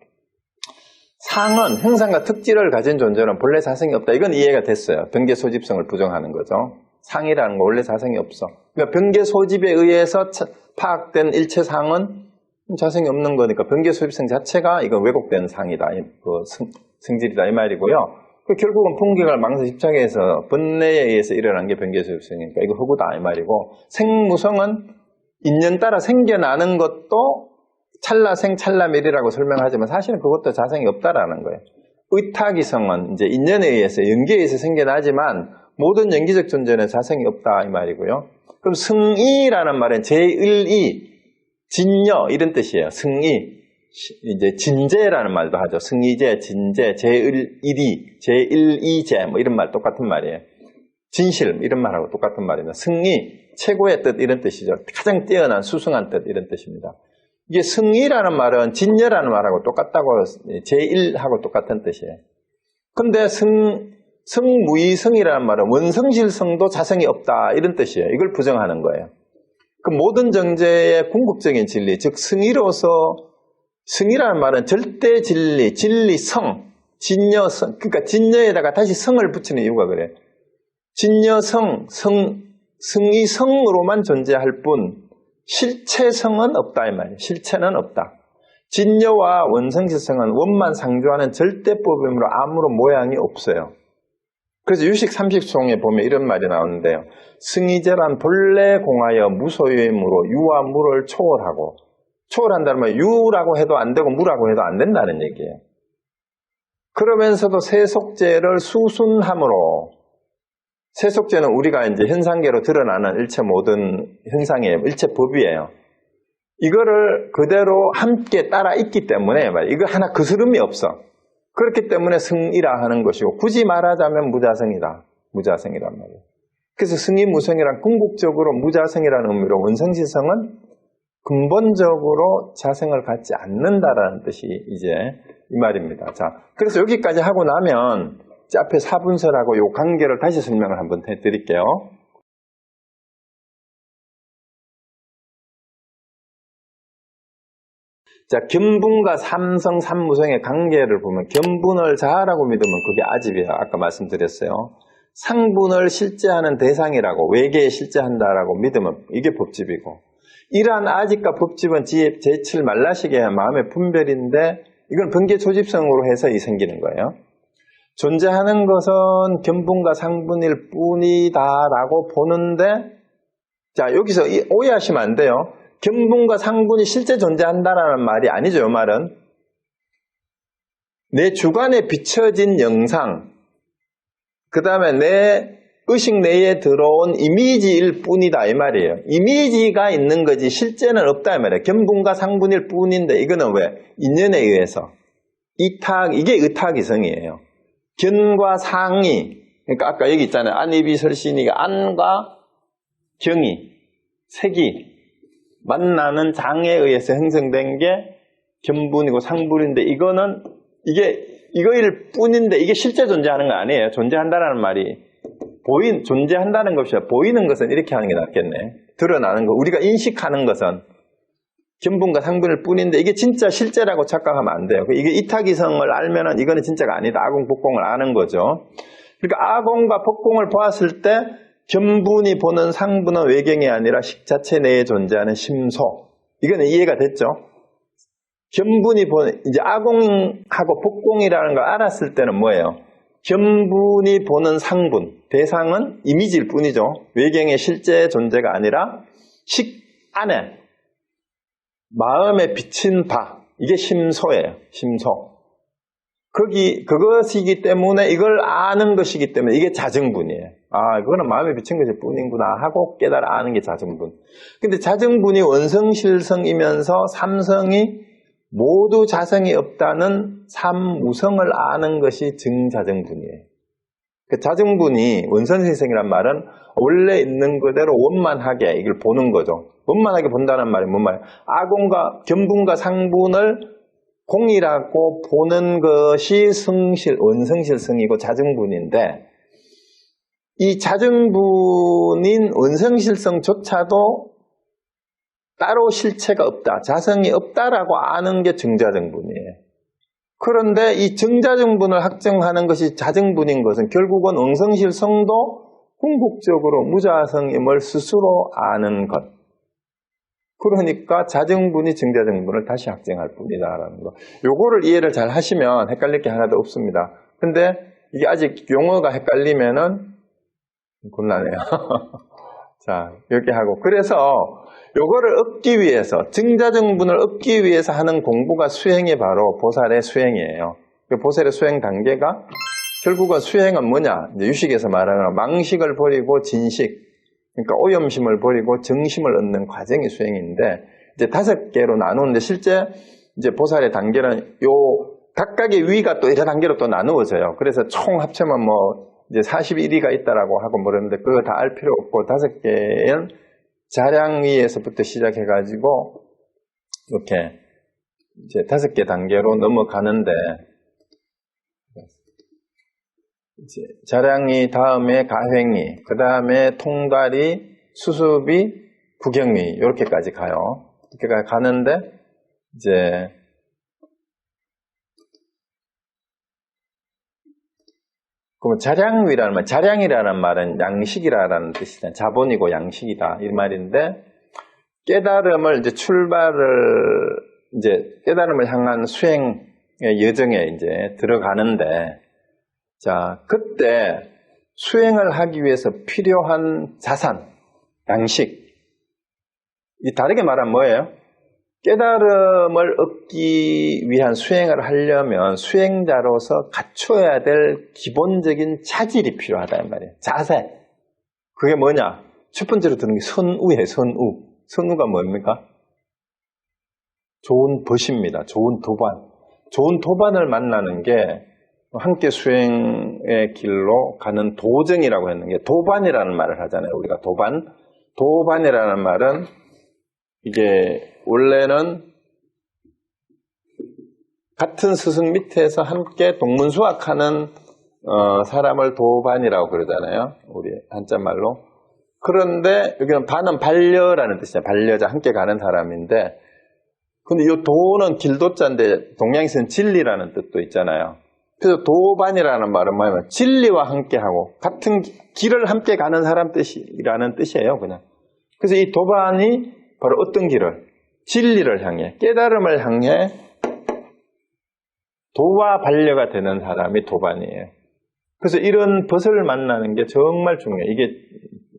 상은 형상과 특질을 가진 존재는 본래 자성이 없다. 이건 이해가 됐어요. 변개소집성을 부정하는 거죠. 상이라는 거 원래 자성이 없어. 그러니까 변개소집에 의해서 파악된 일체상은 자성이 없는 거니까 변개소집성 자체가 이거 왜곡된 상이다. 성질이다 이 말이고요. 결국은 풍경을 망서 집착해서 번뇌에 의해서 일어난 게 변개소집성이니까 이거 허구다 이 말이고 생무성은 인연 따라 생겨나는 것도 찰나생 찰나멸이라고 설명하지만 사실은 그것도 자성이 없다라는 거예요. 의탁이성은 이제 인연에 의해서 연기에 의해서 생겨나지만 모든 연기적 존재는 자성이 없다 이 말이고요. 그럼 승이라는 말은 제1이 진여 이런 뜻이에요. 승이 이제 진재라는 말도 하죠. 승이제, 진재, 제1이, 제1이제 뭐 이런 말 똑같은 말이에요. 진실 이런 말하고 똑같은 말입니다. 승이 최고의 뜻 이런 뜻이죠. 가장 뛰어난 수승한 뜻 이런 뜻입니다. 이게 승이라는 말은 진여라는 말하고 똑같다고 제1하고 똑같은 뜻이에요. 근데 성무이성이라는 말은 원성실성도 자성이 없다 이런 뜻이에요. 이걸 부정하는 거예요. 그 모든 정제의 궁극적인 진리, 즉 승이로서 승이라는 말은 절대 진리, 진리성, 진여성, 그러니까 진여에다가 다시 성을 붙이는 이유가 그래요. 진여성, 승의성으로만 존재할 뿐 실체성은 없다 이 말이에요. 실체는 없다. 진여와 원성실성은 원만 상주하는 절대법이므로 아무런 모양이 없어요. 그래서 유식 30송에 보면 이런 말이 나오는데요. 승의제란 본래 공하여 무소유이므로 유와 무를 초월하고, 초월한다는 말 유라고 해도 안 되고 무라고 해도 안 된다는 얘기예요. 그러면서도 세속제를 수순함으로, 세속제는 우리가 이제 현상계로 드러나는 일체 모든 현상이에요. 일체 법이에요. 이거를 그대로 함께 따라 있기 때문에 이거 하나 거스름이 없어. 그렇기 때문에 승이라 하는 것이고, 굳이 말하자면 무자성이다. 무자성이란 말이에요. 그래서 승의무성이란 궁극적으로 무자성이라는 의미로 원성실성은 근본적으로 자성을 갖지 않는다라는 뜻이 이제 이 말입니다. 자, 그래서 여기까지 하고 나면 앞에 사분설하고 요 관계를 다시 설명을 한번 해드릴게요. 자, 견분과 삼성, 삼무성의 관계를 보면 견분을 자라고 믿으면 그게 아집이에요. 아까 말씀드렸어요. 상분을 실제하는 대상이라고, 외계에 실제한다라고 믿으면 이게 법집이고, 이러한 아집과 법집은 제칠 말라시게 마음의 분별인데 이건 번개 조집성으로 해서 생기는 거예요. 존재하는 것은 견분과 상분일 뿐이다라고 보는데, 자, 여기서 오해하시면 안 돼요. 견분과 상분이 실제 존재한다라는 말이 아니죠. 이 말은 내 주관에 비춰진 영상, 그 다음에 내 의식 내에 들어온 이미지일 뿐이다 이 말이에요. 이미지가 있는 거지 실제는 없다 이 말이에요. 견분과 상분일 뿐인데 이거는 왜? 인연에 의해서 이탁, 이게 의탁이성이에요. 견과 상이, 그러니까 아까 여기 있잖아요. 안이비설신이가 안과 경이, 색이 만나는 장에 의해서 형성된 게 견분이고 상분인데 이거는 이거일 뿐인데 이게 실제 존재하는 거 아니에요. 존재한다라는 말이 존재한다는 것이 보이는 것은 이렇게 하는 게 낫겠네. 드러나는 거, 우리가 인식하는 것은 견분과 상분일 뿐인데 이게 진짜 실제라고 착각하면 안 돼요. 이게 이타기성을 알면은 이거는 진짜가 아니다. 아공, 법공을 아는 거죠. 그러니까 아공과 법공을 보았을 때 견분이 보는 상분은 외경이 아니라 식 자체 내에 존재하는 심소. 이거는 이해가 됐죠? 견분이 보는, 이제 아공하고 법공이라는 걸 알았을 때는 뭐예요? 견분이 보는 상분, 대상은 이미지일 뿐이죠. 외경의 실제 존재가 아니라 식 안에 마음에 비친 바, 이게 심소예요. 심소. 그것이기 때문에 이걸 아는 것이기 때문에 이게 자증분이에요. 아, 이거는 마음에 비친 것일 뿐이구나 하고 깨달아 아는 게 자증분. 근데 자증분이 원성실성이면서 삼성이 모두 자성이 없다는 삼무성을 아는 것이 증자증분이에요. 그 자증분이 원성실성이란 말은 원래 있는 그대로 원만하게 이걸 보는 거죠. 원만하게 본다는 말이 뭔 말이에요? 아공과 견분과 상분을 공이라고 보는 것이 원성실성이고 자증분인데 이 자증분인 원성실성조차도 따로 실체가 없다, 자성이 없다라고 아는 게 증자증분이에요. 그런데 이 증자증분을 확정하는 것이 자증분인 것은 결국은 원성실성도 궁극적으로 무자성임을 스스로 아는 것. 그러니까 자증분이 증자증분을 다시 확정할 뿐이다라는 거. 요거를 이해를 잘 하시면 헷갈릴 게 하나도 없습니다. 근데 이게 아직 용어가 헷갈리면은 곤란해요. 자, 이렇게 하고. 그래서 요거를 얻기 위해서, 증자증분을 얻기 위해서 하는 공부가 수행이 바로 보살의 수행이에요. 그 보살의 수행 단계가 결국은 수행은 뭐냐? 이제 유식에서 말하는 망식을 버리고 진식, 그러니까 오염심을 버리고 정심을 얻는 과정이 수행인데, 이제 5개로 나누는데, 실제 이제 보살의 단계는 요 각각의 위가 또 이런 단계로 또 나누어져요. 그래서 총 합치면 뭐 이제 41위가 있다라고 하고 그러는데 그거 다 알 필요 없고 5개는 자량위에서부터 시작해가지고 이렇게 이제 5개 단계로 넘어가는데, 이제 자량위 다음에 가횡위, 그 다음에 통달위, 수습위, 부경위 이렇게까지 가요. 이렇게 가는데 이제 그러면 자량이라는 말은 양식이라는 뜻이잖아요. 자본이고 양식이다. 이 말인데, 깨달음을 깨달음을 향한 수행의 여정에 이제 들어가는데, 자, 그때 수행을 하기 위해서 필요한 자산, 양식. 이 다르게 말하면 뭐예요? 깨달음을 얻기 위한 수행을 하려면 수행자로서 갖춰야 될 기본적인 차질이 필요하다 이 말이에요. 자세. 그게 뭐냐? 첫 번째로 드는 게 선우예요. 선우가 뭡니까? 좋은 벗입니다. 좋은 도반. 좋은 도반을 만나는 게 함께 수행의 길로 가는 도정이라고 했는 게 도반이라는 말을 하잖아요. 우리가 도반이라는 말은 이게 원래는 같은 스승 밑에서 함께 동문수학하는 사람을 도반이라고 그러잖아요. 우리 한자말로. 그런데 여기는 반은 반려라는 뜻이잖아요. 반려자, 함께 가는 사람인데, 근데 이 도는 길도자인데 동양에서는 진리라는 뜻도 있잖아요. 그래서 도반이라는 말은 뭐냐면 진리와 함께하고 같은 길을 함께 가는 사람 뜻이라는 뜻이에요. 그냥. 그래서 이 도반이 바로 어떤 길을? 진리를 향해, 깨달음을 향해 도와 반려가 되는 사람이 도반이에요. 그래서 이런 벗을 만나는 게 정말 중요해요.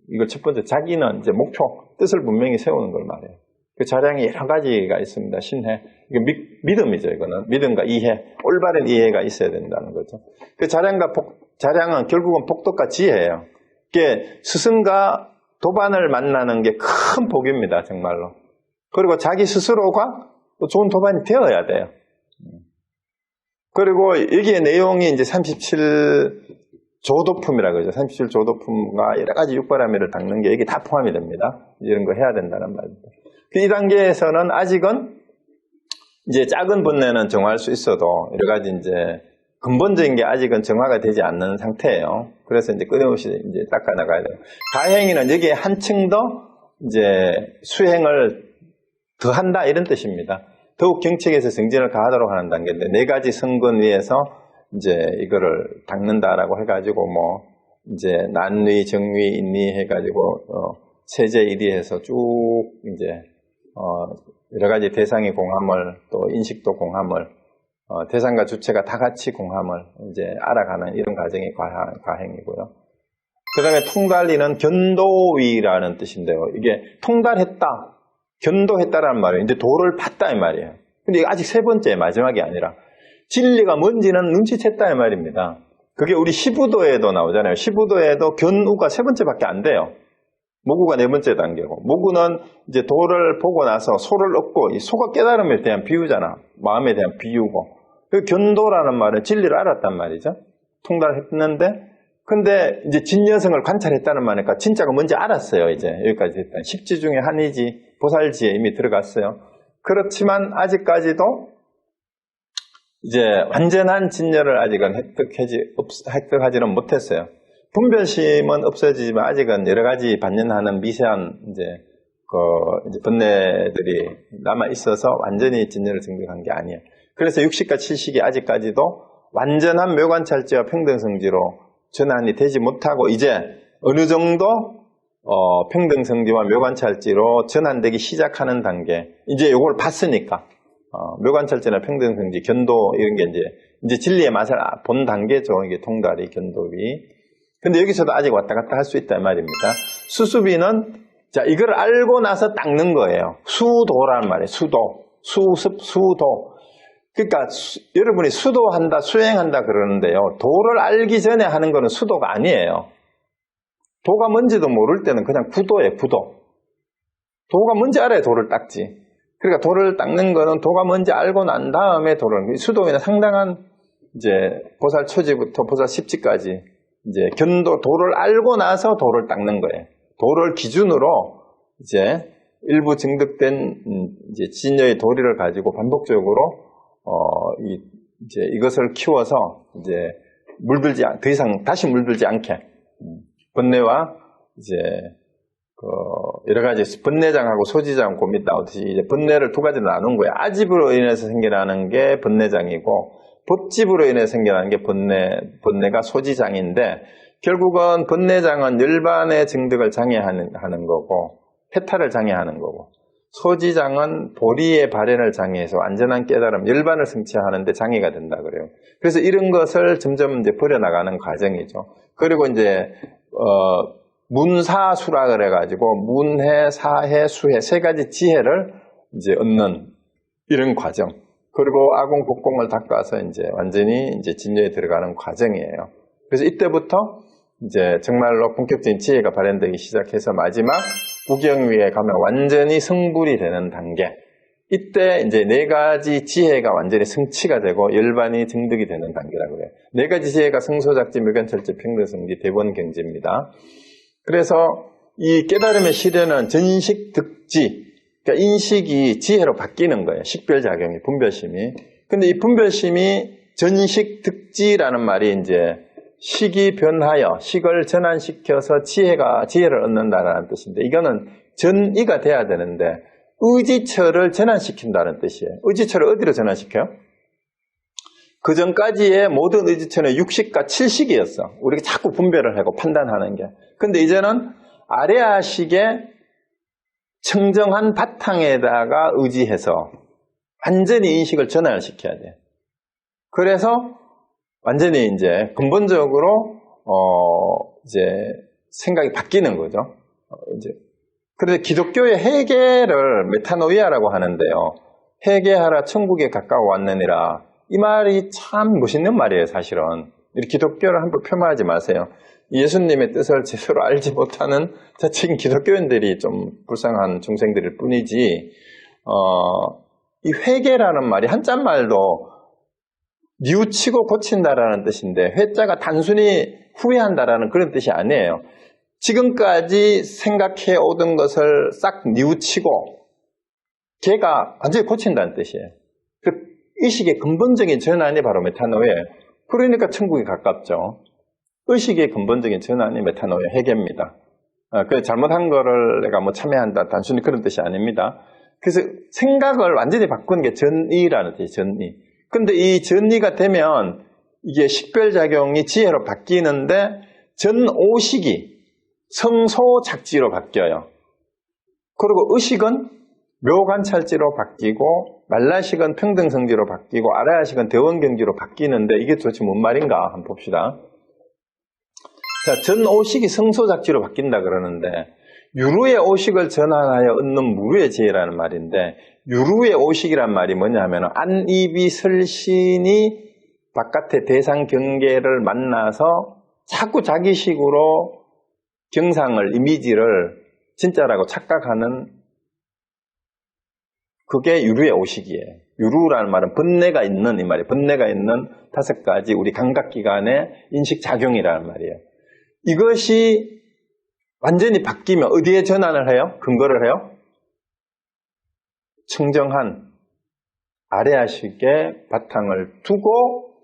이걸 첫 번째, 자기는 이제 목표, 뜻을 분명히 세우는 걸 말해요. 그 자량이 여러 가지가 있습니다. 신해. 이게 믿음이죠, 이거는. 믿음과 이해, 올바른 이해가 있어야 된다는 거죠. 그 자량은 결국은 복덕과 지혜예요. 이게 스승과 도반을 만나는 게 큰 복입니다, 정말로. 그리고 자기 스스로가 좋은 도반이 되어야 돼요. 그리고 여기에 내용이 이제 37조도품이라고 그러죠. 37조도품과 여러 가지 육바라밀을 닦는 게 여기 다 포함이 됩니다. 이런 거 해야 된다는 말입니다. 이 단계에서는 아직은 이제 작은 번뇌는 정화할 수 있어도 여러 가지 이제 근본적인 게 아직은 정화가 되지 않는 상태예요. 그래서 이제 끊임없이 이제 닦아 나가야 돼요. 가행위는 여기에 한층 더 이제 수행을 더 한다 이런 뜻입니다. 더욱 경책에서 정진을 가하도록 하는 단계인데, 4가지 성근 위에서 이제 이거를 닦는다라고 해가지고 이제 난위, 정위, 인위 해가지고 세제 1위 해서 쭉 이제 여러 가지 대상의 공함을, 또 인식도 공함을, 대상과 주체가 다 같이 공함을 이제 알아가는 이런 과정이 가행이고요. 그 다음에 통달리는 견도위라는 뜻인데요. 이게 통달했다, 견도했다라는 말이에요. 이제 도를 봤다 이 말이에요. 근데 이게 아직 3번째, 마지막이 아니라 진리가 뭔지는 눈치챘다 이 말입니다. 그게 우리 시부도에도 나오잖아요. 시부도에도 견우가 3번째밖에 안 돼요. 모구가 4번째 단계고, 모구는 이제 도를 보고 나서 소를 얻고, 이 소가 깨달음에 대한 비유잖아. 마음에 대한 비유고. 그 견도라는 말은 진리를 알았단 말이죠. 통달했는데, 근데 이제 진여성을 관찰했다는 말이니까 진짜가 뭔지 알았어요. 이제 여기까지 했다. 십지 중에 한이지, 보살지에 이미 들어갔어요. 그렇지만 아직까지도 이제 완전한 진여를 아직은 획득하지는 못했어요. 분별심은 없어지지만 아직은 여러 가지 반연하는 미세한 이제 번뇌들이 남아 있어서 완전히 진여를 증득한 게 아니에요. 그래서 60과 70이 아직까지도 완전한 묘관찰지와 평등성지로 전환이 되지 못하고, 이제 어느 정도 평등성지와 묘관찰지로 전환되기 시작하는 단계. 이제 요걸 봤으니까 묘관찰지나 평등성지, 견도 이런 게 이제 진리의 맛을 본 단계죠. 이게 통달이, 견도비. 근데 여기서도 아직 왔다 갔다 할 수 있다 이 말입니다. 수수비는 자, 이걸 알고 나서 닦는 거예요. 수도라는 말이에요. 수습, 수도. 그러니까 여러분이 수도한다, 수행한다 그러는데요. 도를 알기 전에 하는 거는 수도가 아니에요. 도가 뭔지도 모를 때는 그냥 구도예요, 구도. 도가 뭔지 알아야 도를 닦지. 그러니까 도를 닦는 거는 도가 뭔지 알고 난 다음에 수도에는 상당한 이제 보살 초지부터 보살 십지까지 이제 도를 알고 나서 도를 닦는 거예요. 도를 기준으로 이제 일부 증득된 이제 진여의 도리를 가지고 반복적으로 이제 이것을 키워서 이제 더 이상 다시 물들지 않게 번뇌와 이제 여러 가지 번뇌장하고 소지장 곰이 나오듯이 이제 번뇌를 2가지로 나눈 거예요. 아집으로 인해서 생겨나는 게 번뇌장이고, 법집으로 인해 생겨나는 게 번뇌가 소지장인데 결국은 번뇌장은 열반의 증득을 장애하는 거고 해탈을 장애하는 거고 소지장은 보리의 발현을 장애해서 완전한 깨달음, 열반을 성취하는데 장애가 된다 그래요. 그래서 이런 것을 점점 이제 버려나가는 과정이죠. 그리고 이제 문사수라 그래가지고 문해, 사해, 수해 세 가지 지혜를 이제 얻는 이런 과정. 그리고 아공, 복공을 닦아서 이제 완전히 이제 진료에 들어가는 과정이에요. 그래서 이때부터 이제 정말로 본격적인 지혜가 발현되기 시작해서 마지막 구경위에 가면 완전히 성불이 되는 단계. 이때 이제 네 가지 지혜가 완전히 성취가 되고 열반이 증득이 되는 단계라고 해요. 네 가지 지혜가 성소작지, 무견철제, 평등성지, 대본경지입니다. 그래서 이 깨달음의 실현은 전식득지, 그러니까 인식이 지혜로 바뀌는 거예요. 식별작용이, 분별심이. 근데 이 분별심이 전식득지라는 말이 이제 식이 변하여, 식을 전환시켜서 지혜를 얻는다는 뜻인데, 이거는 전이가 돼야 되는데, 의지처를 전환시킨다는 뜻이에요. 의지처를 어디로 전환시켜요? 그 전까지의 모든 의지처는 육식과 칠식이었어. 우리가 자꾸 분별을 하고 판단하는 게. 근데 이제는 아래아식의 청정한 바탕에다가 의지해서 완전히 인식을 전환을 시켜야 돼. 그래서 완전히 이제 근본적으로 이제 생각이 바뀌는 거죠. 이제 그래서 기독교의 해계를 메타노이아라고 하는데요. 해계하라 천국에 가까워 왔느니라. 이 말이 참 멋있는 말이에요, 사실은. 이 기독교를 함부로 폄하하지 마세요. 예수님의 뜻을 제대로 알지 못하는 자칭 기독교인들이 좀 불쌍한 중생들일 뿐이지, 이 회개라는 말이 한자말도 뉘우치고 고친다라는 뜻인데, 회자가 단순히 후회한다라는 그런 뜻이 아니에요. 지금까지 생각해 오던 것을 싹 뉘우치고 걔가 완전히 고친다는 뜻이에요. 그 의식의 근본적인 전환이 바로 메타노예요. 그러니까 천국이 가깝죠. 의식의 근본적인 전환이 메타노예, 회개입니다. 그 잘못한 거를 내가 뭐 참여한다, 단순히 그런 뜻이 아닙니다. 그래서 생각을 완전히 바꾸는 게 전이라는 뜻이에요, 전이. 근데 이 전이가 되면 이게 식별작용이 지혜로 바뀌는데 전오식이 성소작지로 바뀌어요. 그리고 의식은 묘관찰지로 바뀌고 말라식은 평등성지로 바뀌고 아라야식은 대원경지로 바뀌는데 이게 도대체 뭔 말인가 한번 봅시다. 자, 전오식이 성소작지로 바뀐다 그러는데 유루의 오식을 전환하여 얻는 무루의 지혜라는 말인데 유루의 오식이란 말이 뭐냐 하면 안입이 설신이 바깥의 대상 경계를 만나서 자꾸 자기식으로 경상을, 이미지를 진짜라고 착각하는 그게 유루의 오식이에요. 유루라는 말은 번뇌가 있는 이 말이에요. 번뇌가 있는 5가지 우리 감각기관의 인식작용이라는 말이에요. 이것이 완전히 바뀌면 어디에 전환을 해요? 근거를 해요? 청정한 아래아식의 바탕을 두고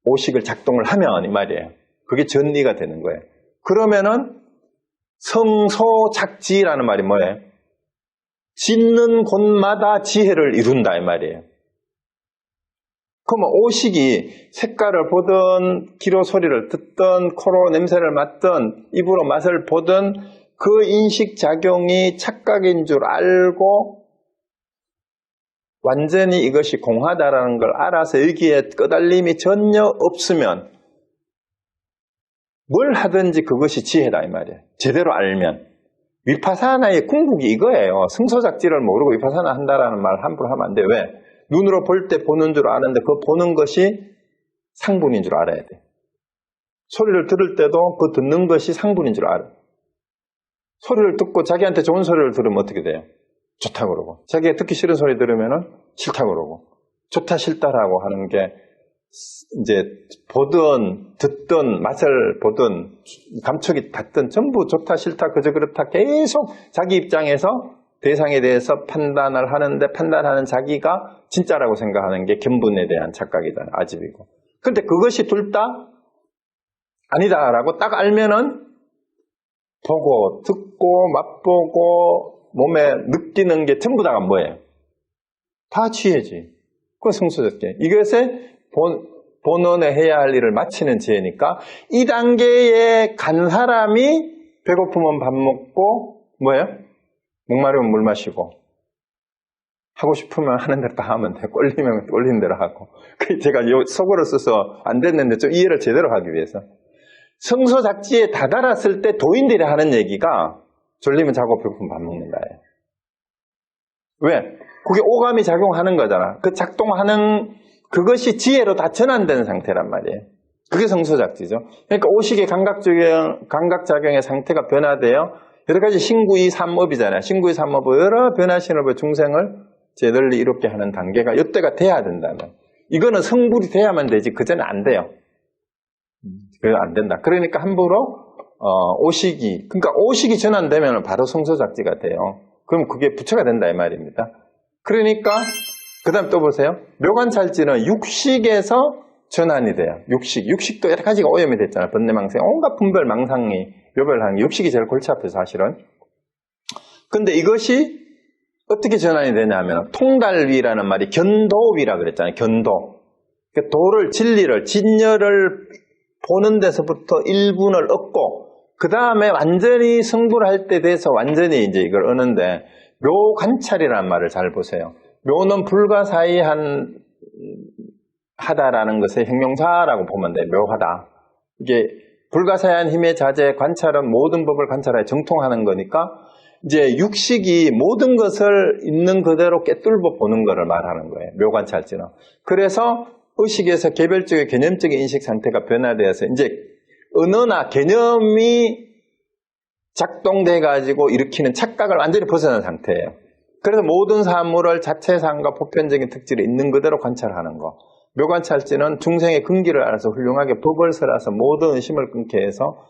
오식을 작동을 하면 이 말이에요. 그게 전리가 되는 거예요. 그러면은 성소작지라는 말이 뭐예요? 짓는 곳마다 지혜를 이룬다 이 말이에요. 그러면 오식이 색깔을 보든 귀로 소리를 듣든 코로 냄새를 맡든 입으로 맛을 보든 그 인식작용이 착각인 줄 알고 완전히 이것이 공하다라는 걸 알아서 여기에 끄달림이 전혀 없으면 뭘 하든지 그것이 지혜다 이 말이에요. 제대로 알면. 위파사나의 궁극이 이거예요. 성소작지를 모르고 위파사나 한다라는 말 함부로 하면 안 돼. 왜? 눈으로 볼 때 보는 줄 아는데 그 보는 것이 상분인 줄 알아야 돼. 소리를 들을 때도 그 듣는 것이 상분인 줄 알아. 소리를 듣고 자기한테 좋은 소리를 들으면 어떻게 돼요? 좋다고 그러고. 자기가 듣기 싫은 소리 들으면 싫다고 그러고. 좋다 싫다라고 하는 게 이제 보든 듣든 맛을 보든 감촉이 닿든 전부 좋다 싫다 그저 그렇다 계속 자기 입장에서 대상에 대해서 판단을 하는데 판단하는 자기가 진짜라고 생각하는 게 견본에 대한 착각이다. 아집이고. 그런데 그것이 둘 다 아니다라고 딱 알면은 보고 듣고 맛보고 몸에 느끼는 게 전부 다가 뭐예요? 다 지혜지. 그건 성소작지. 이것에 본원에 해야 할 일을 마치는 지혜니까 이 단계에 간 사람이 배고프면 밥 먹고 뭐예요? 목마르면 물 마시고 하고 싶으면 하는 대로 다 하면 돼. 꼴리면 꼴리는 대로 하고. 제가 속어를 써서 안 됐는데 좀 이해를 제대로 하기 위해서. 성소작지에 다다랐을 때 도인들이 하는 얘기가 졸리면 자고 배고프면 밥 먹는다예요. 왜? 그게 오감이 작용하는 거잖아. 그 작동하는 그것이 지혜로 다 전환된 상태란 말이에요. 그게 성소작지죠. 그러니까 오식의 감각작용의 상태가 변화되어 여러 가지 신구이 삼업이잖아요. 신구이 삼업은 여러 변화신업의 중생을 제널리 이롭게 하는 단계가 이때가 돼야 된다면. 이거는 성불이 돼야만 되지 그전에 안 돼요. 그게 안 된다. 그러니까 함부로 오식이 그러니까 오식이 전환되면 바로 성소작지가 돼요. 그럼 그게 부처가 된다 이 말입니다. 그러니까 그 다음 또 보세요. 묘관찰지는 육식에서 전환이 돼요. 육식도 여러 가지가 오염이 됐잖아요. 번뇌망상, 온갖 분별, 망상이 묘별하는 게 육식이 제일 골치 아파요, 사실은. 근데 이것이 어떻게 전환이 되냐면 통달위라는 말이 견도위라 그랬잖아요. 견도. 그러니까 도를, 진리를, 진여를 보는 데서부터 일분을 얻고 그 다음에 완전히 성불할 때 돼서 완전히 이제 이걸 얻는데 묘관찰이라는 말을 잘 보세요. 묘는 불가사의한 하다라는 것의 형용사라고 보면 돼요. 묘하다. 이게 불가사의한 힘의 자제, 관찰은 모든 법을 관찰하여 정통하는 거니까 이제 육식이 모든 것을 있는 그대로 꿰뚫어 보는 것을 말하는 거예요. 묘관찰지는. 그래서 의식에서 개별적인 개념적인 인식 상태가 변화되어서 이제 언어나 개념이 작동돼 가지고 일으키는 착각을 완전히 벗어난 상태예요. 그래서 모든 사물을 자체상과 보편적인 특질이 있는 그대로 관찰하는 거. 묘관찰지는 중생의 근기를 알아서 훌륭하게 법을 설해서 모든 의심을 끊게 해서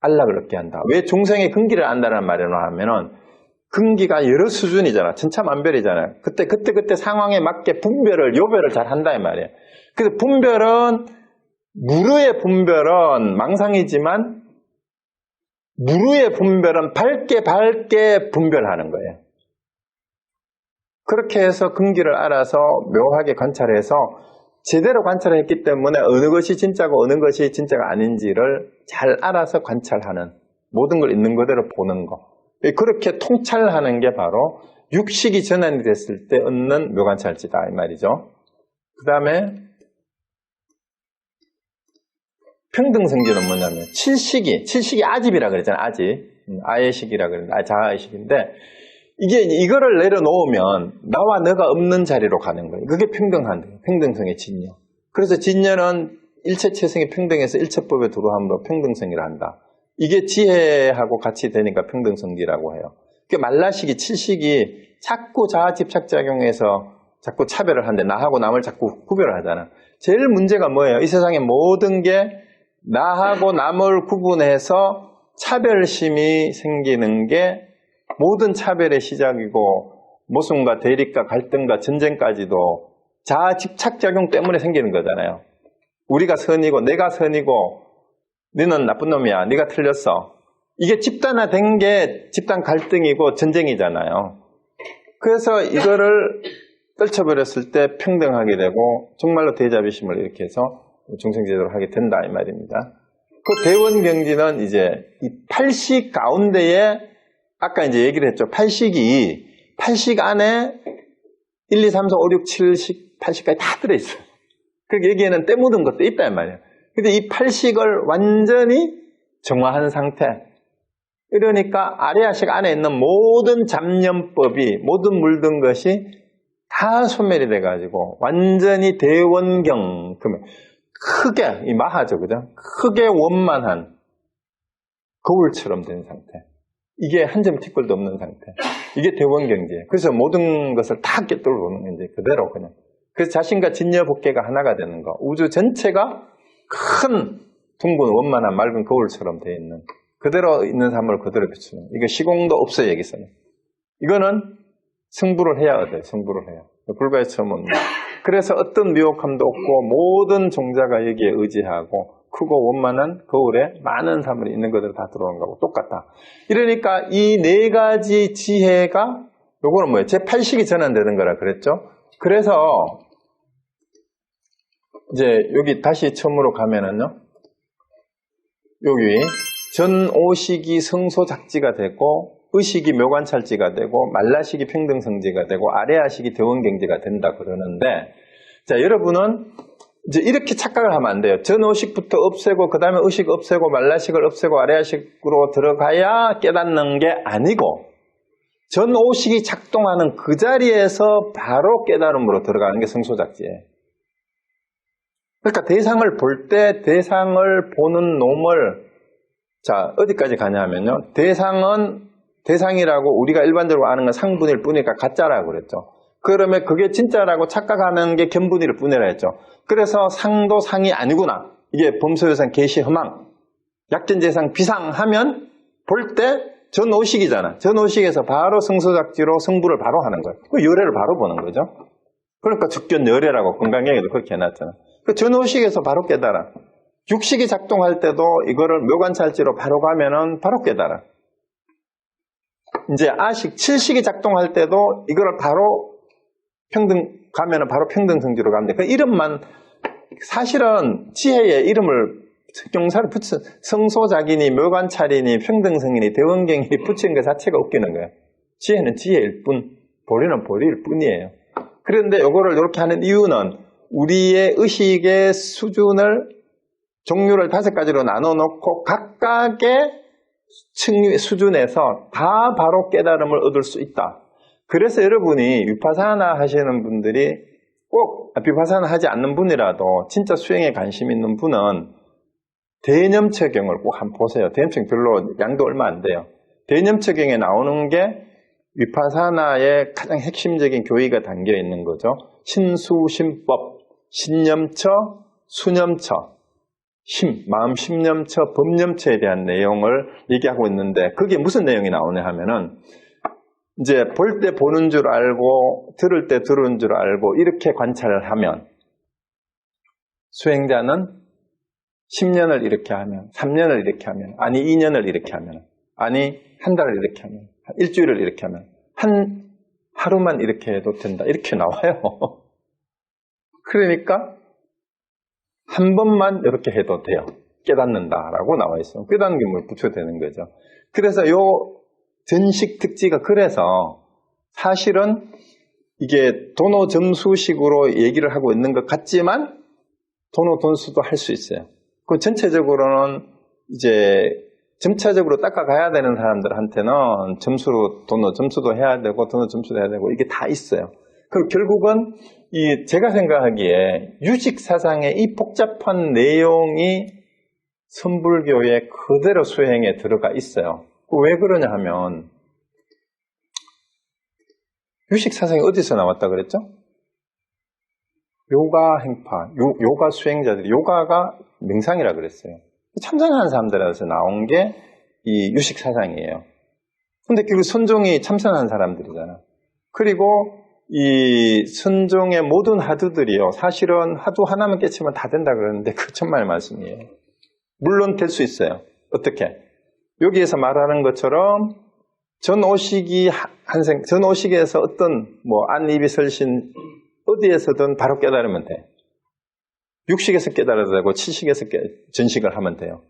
안락을 얻게 한다. 왜 중생의 근기를 안다는 말이냐 하면은 근기가 여러 수준이잖아. 천차만별이잖아요. 그때 상황에 맞게 분별을, 요별을 잘 한다 이 말이에요. 그래서 분별은 무르의 분별은 망상이지만 무르의 분별은 밝게 분별하는 거예요. 그렇게 해서 근기를 알아서 묘하게 관찰해서 제대로 관찰했기 때문에 어느 것이 진짜고 어느 것이 진짜가 아닌지를 잘 알아서 관찰하는 모든 걸 있는 그대로 보는 거. 그렇게 통찰하는 게 바로 육식이 전환이 됐을 때 얻는 묘관찰지다 이 말이죠. 그 다음에 평등성지는 뭐냐면 칠식이 아집이라 그랬잖아요. 아집. 아예식이라 그랬는데 자아의식인데 이거를 내려놓으면 나와 너가 없는 자리로 가는 거예요. 그게 평등성의 진여. 그래서 진여는 일체체성이 평등해서 일체법에 들어함으로 평등성이라 한다. 이게 지혜하고 같이 되니까 평등성지라고 해요. 말라식이, 칠식이 자꾸 자아집착작용해서 자꾸 차별을 하는데 나하고 남을 자꾸 구별을 하잖아. 제일 문제가 뭐예요? 이 세상의 모든 게 나하고 남을 구분해서 차별심이 생기는 게 모든 차별의 시작이고 모순과 대립과 갈등과 전쟁까지도 자아 집착작용 때문에 생기는 거잖아요. 우리가 선이고 내가 선이고 너는 나쁜 놈이야. 네가 틀렸어. 이게 집단화된 게 집단 갈등이고 전쟁이잖아요. 그래서 이거를 떨쳐버렸을 때 평등하게 되고 정말로 대자비심을 이렇게 해서 중생제도를 하게 된다 이 말입니다. 그 대원경지는 이제 이 8식 가운데에 아까 이제 얘기를 했죠. 8식 안에 1, 2, 3, 4, 5, 6, 7식, 8식까지 다 들어있어요. 그러니까 여기에는 때 묻은 것도 있단 말이에요. 근데 이 8식을 완전히 정화한 상태. 이러니까 아리아식 안에 있는 모든 잡념법이, 모든 물든 것이 다 소멸이 돼가지고 완전히 대원경, 그러면 크게, 이 마하죠, 그죠? 크게 원만한 거울처럼 된 상태. 이게 한 점 티끌도 없는 상태. 이게 대원경지예요. 그래서 모든 것을 다 꿰뚫어보는 이제 그대로 그냥. 그래서 자신과 진여 법계가 하나가 되는 거. 우주 전체가 큰 둥근 원만한 맑은 거울처럼 되어 있는 그대로 있는 사물을 그대로 비추는. 이거 시공도 없어요 여기서는. 이거는 승부를 해야 돼요. 승부를 해요. 불가의 처음은. 그래서 어떤 미혹함도 없고 모든 종자가 여기에 의지하고 크고 원만한 거울에 많은 사물이 있는 것들 다 들어오는 거고 똑같다. 이러니까 이 네 가지 지혜가 요거는 뭐예요? 제8식이 전환되는 거라 그랬죠? 그래서 이제 여기 다시 처음으로 가면은요, 여기 전오식이 성소작지가 되고 의식이 묘관찰지가 되고 말라식이 평등성지가 되고 아래아식이 대원경지가 된다 그러는데, 자, 여러분은 이제 이렇게 착각을 하면 안 돼요. 전오식부터 없애고 그 다음에 의식 없애고 말라식을 없애고 아래아식으로 들어가야 깨닫는 게 아니고, 전오식이 작동하는 그 자리에서 바로 깨달음으로 들어가는 게 성소작지예요. 그러니까 대상을 볼 때 대상을 보는 놈을, 자, 어디까지 가냐면요, 대상이라고 우리가 일반적으로 아는 건 상분일 뿐이니까 가짜라고 그랬죠. 그러면 그게 진짜라고 착각하는 게 견분일 뿐이라 했죠. 그래서 상도 상이 아니구나, 이게 범소유상 개시 허망 약견재상 비상하면 볼 때 전오식이잖아. 전오식에서 바로 성소작지로 성부를 바로 하는 거예요. 그 열애를 바로 보는 거죠. 그러니까 죽견열애라고 건강경에도 그렇게 해놨잖아. 그 전오식에서 바로 깨달아. 육식이 작동할 때도 이거를 묘관찰지로 바로 가면은 바로 깨달아. 이제 아식, 칠식이 작동할 때도 이거를 바로 가면은 바로 평등성지로 가면 돼. 그 이름만, 사실은 지혜의 이름을 경사를 붙여, 성소작이니 묘관찰이니 평등성이니 대원경이니 붙인 것 자체가 웃기는 거예요. 지혜는 지혜일 뿐, 보리는 보리일 뿐이에요. 그런데 이거를 이렇게 하는 이유는 우리의 의식의 종류를 5가지로 나눠놓고 각각의 수준에서 다 바로 깨달음을 얻을 수 있다. 그래서 여러분이 위파사나 하시는 분들이 꼭, 비파사나 하지 않는 분이라도 진짜 수행에 관심 있는 분은 대념처경을 꼭 한번 보세요. 대념처경 별로 양도 얼마 안 돼요. 대념처경에 나오는 게 위파사나의 가장 핵심적인 교의가 담겨 있는 거죠. 신수심법, 신념처, 수념처, 마음 심념처, 법념처에 대한 내용을 얘기하고 있는데, 그게 무슨 내용이 나오냐 하면은, 이제 볼 때 보는 줄 알고 들을 때 들은 줄 알고 이렇게 관찰을 하면, 수행자는 10년을 이렇게 하면, 3년을 이렇게 하면, 아니 2년을 이렇게 하면, 아니 한 달을 이렇게 하면, 일주일을 이렇게 하면, 하루만 이렇게 해도 된다, 이렇게 나와요. 그러니까 한 번만 이렇게 해도 돼요. 깨닫는다라고 나와 있어요. 깨닫는 게 뭐 붙여되는 거죠. 그래서 요 전식 특지가, 그래서 사실은 이게 도노 점수식으로 얘기를 하고 있는 것 같지만 도노 돈수도 할 수 있어요. 그 전체적으로는 이제 점차적으로 닦아가야 되는 사람들한테는 도노 점수도 해야 되고 도노 점수도 해야 되고 이게 다 있어요. 그럼 결국은 제가 생각하기에 유식사상의 이 복잡한 내용이 선불교의 그대로 수행에 들어가 있어요. 왜 그러냐 하면, 유식사상이 어디서 나왔다 그랬죠? 요가 행파, 요가 수행자들이, 요가가 명상이라 그랬어요. 참선하는 사람들에서 나온 게 이 유식사상이에요. 근데 결국 선종이 참선하는 사람들이잖아. 그리고 이 선종의 모든 하두들이요, 사실은 하두 하나만 깨치면 다 된다 그러는데 그 천만의 말씀이에요. 물론 될 수 있어요. 어떻게? 여기에서 말하는 것처럼 전오식에서 어떤 안입이 설신 어디에서든 바로 깨달으면 돼. 육식에서 깨달아도 되고 칠식에서 전식을 하면 돼요.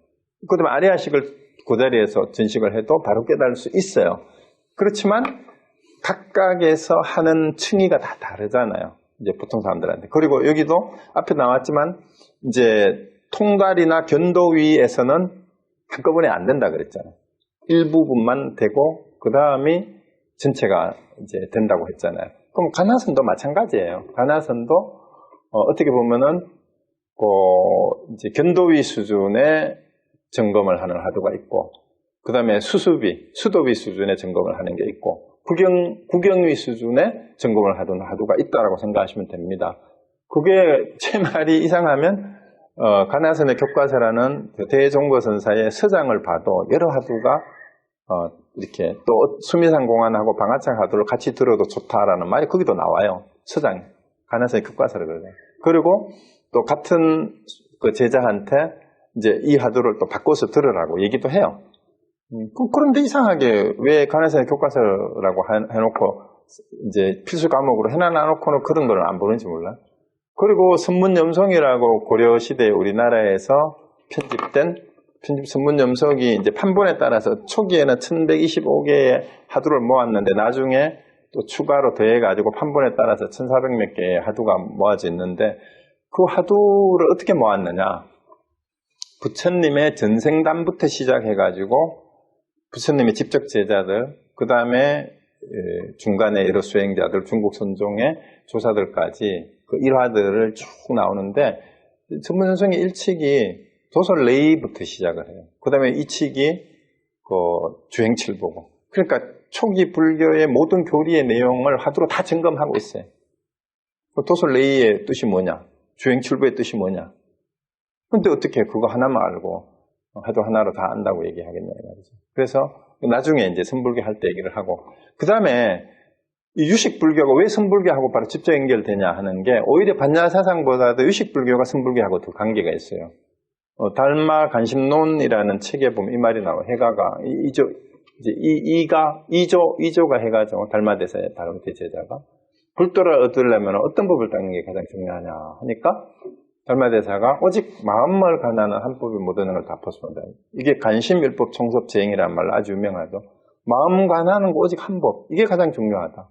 그 다음에 아래아식을 그 자리에서 전식을 해도 바로 깨달을 수 있어요. 그렇지만 각각에서 하는 층위가 다 다르잖아요. 이제 보통 사람들한테. 그리고 여기도 앞에 나왔지만 이제 통달이나 견도위에서는 한꺼번에 안 된다 그랬잖아요. 일부분만 되고 그 다음이 전체가 이제 된다고 했잖아요. 그럼 간화선도 마찬가지예요. 간화선도 어떻게 보면은 이제 견도위 수준의 점검을 하는 하두가 있고, 그 다음에 수도위 수준의 점검을 하는 게 있고, 구경위 수준의 점검을 하는 하두가 있다라고 생각하시면 됩니다. 그게 제 말이 이상하면 간화선의 교과서라는 대종거선사의 서장을 봐도 여러 하두가 이렇게 또 수미상공안하고 방아창 하두를 같이 들어도 좋다라는 말이 거기도 나와요. 서장, 간화선의 교과서를 그래요. 그리고 또 같은 그 제자한테 이제 이 하두를 또 바꿔서 들으라고 얘기도 해요. 그런데 이상하게 왜 간화선의 교과서라고 해놓고 이제 필수 과목으로 해놔놓고는 그런 걸 안 보는지 몰라. 그리고 선문염송이라고 고려시대 우리나라에서 편집 선문염송이 이제 판본에 따라서 초기에는 1125개의 하두를 모았는데 나중에 또 추가로 더해가지고 판본에 따라서 1400몇 개의 하두가 모아져 있는데 그 하두를 어떻게 모았느냐. 부처님의 전생담부터 시작해가지고 부처님의 직접 제자들, 그 다음에 중간에 여러 수행자들, 중국 선종의 조사들까지 그 일화들을 쭉 나오는데 선문염송의 1칙이 도솔 레이부터 시작을 해요. 그 다음에 2칙이 그 주행칠보고. 그러니까 초기 불교의 모든 교리의 내용을 하두로 다 점검하고 있어요. 그 도솔 레이의 뜻이 뭐냐? 주행칠보의 뜻이 뭐냐? 근데 어떻게 그거 하나만 알고 하도 하나로 다 안다고 얘기하겠냐 말이죠. 그래서 나중에 이제 선불교 할 때 얘기를 하고 그 다음에 유식불교가 왜 선불교하고 바로 직접 연결되냐 하는 게 오히려 반야사상보다도 유식불교가 선불교하고 더 관계가 있어요. 달마 간심론이라는 책에 보면 이 말이 나와요. 해가가 이조가 해가죠. 달마대사의 다른테 제자가 불도를 얻으려면 어떤 법을 닦는 게 가장 중요하냐 하니까 달마대사가 오직 마음을 가나는 한 법이 모든 걸 다 포함한다. 이게 간심일법 총섭제행이라는 말로 아주 유명하죠. 마음 가나는 거 오직 한 법. 이게 가장 중요하다.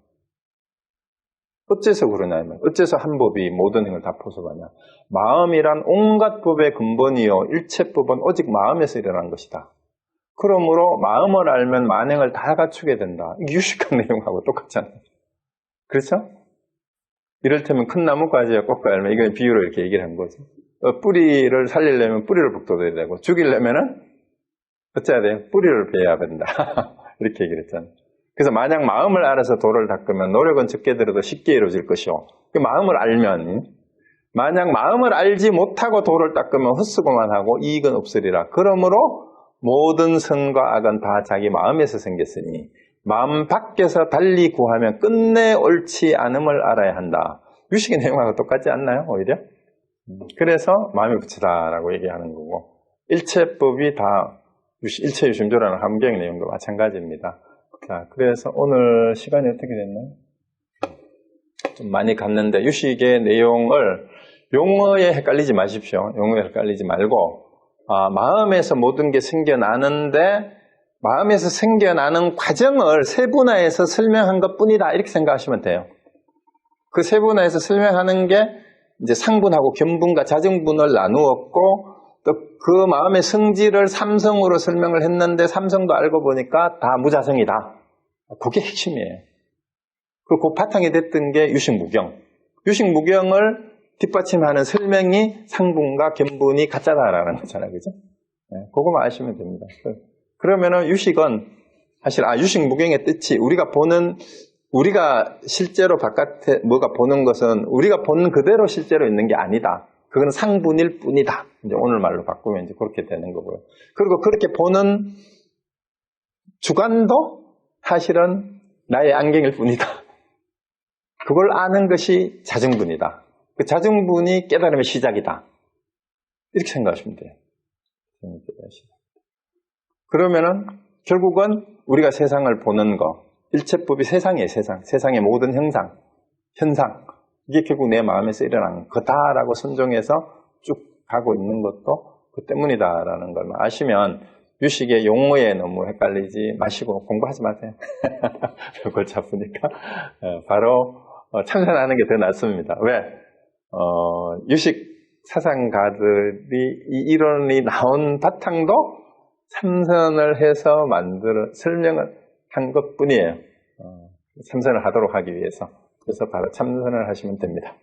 어째서 그러냐면 어째서 한 법이 모든 행을 다 포섭하냐. 마음이란 온갖 법의 근본이요 일체법은 오직 마음에서 일어난 것이다. 그러므로 마음을 알면 만행을 다 갖추게 된다. 이게 유식한 내용하고 똑같잖아요. 그렇죠? 이를테면 큰 나무까지야 꺾어야 하면 이건 비유로 이렇게 얘기를 한 거죠. 뿌리를 살리려면 뿌리를 북돋아야 되고 죽이려면은 어째야 돼요? 뿌리를 베야 된다. 이렇게 얘기를 했잖아요. 그래서 만약 마음을 알아서 도를 닦으면 노력은 적게 들어도 쉽게 이루어질 것이요. 그 마음을 알면 만약 마음을 알지 못하고 도를 닦으면 헛수고만 하고 이익은 없으리라. 그러므로 모든 선과 악은 다 자기 마음에서 생겼으니 마음 밖에서 달리 구하면 끝내 옳지 않음을 알아야 한다. 유식의 내용하고 똑같지 않나요? 오히려? 그래서 마음이 부처다라고 얘기하는 거고 일체법이 다 일체유심조라는 함경 내용도 마찬가지입니다. 자, 그래서 오늘 시간이 어떻게 됐나요? 좀 많이 갔는데 유식의 내용을 용어에 헷갈리지 마십시오. 용어에 헷갈리지 말고 마음에서 모든 게 생겨나는데 마음에서 생겨나는 과정을 세분화해서 설명한 것뿐이다 이렇게 생각하시면 돼요. 그 세분화해서 설명하는 게 이제 상분하고 견분과 자정분을 나누었고 또 그 마음의 성질을 삼성으로 설명을 했는데 삼성도 알고 보니까 다 무자성이다. 그게 핵심이에요. 그 바탕이 됐던 게 유식무경. 유식무경을 뒷받침하는 설명이 상분과 견분이 가짜다라는 거잖아요. 그죠? 네, 그거만 아시면 됩니다. 그러면은 유식은 사실 유식무경의 뜻이 우리가 실제로 바깥에 뭐가 보는 것은 우리가 본 그대로 실제로 있는 게 아니다. 그건 상분일 뿐이다. 이제 오늘 말로 바꾸면 이제 그렇게 되는 거고요. 그리고 그렇게 보는 주관도 사실은 나의 안경일 뿐이다. 그걸 아는 것이 자정분이다. 그 자정분이 깨달음의 시작이다. 이렇게 생각하시면 돼요. 그러면은 결국은 우리가 세상을 보는 거, 일체법이 세상이에요. 세상의 모든 현상. 이게 결국 내 마음에서 일어난 거다라고 선정해서 쭉 가고 있는 것도 그 때문이다라는 걸 아시면 유식의 용어에 너무 헷갈리지 마시고 공부하지 마세요. 골치 아프니까 바로 참선하는 게 더 낫습니다. 왜? 유식 사상가들이 이 이론이 나온 바탕도 참선을 해서 설명을 한 것뿐이에요. 참선을 하도록 하기 위해서. 그래서 바로 참선을 하시면 됩니다.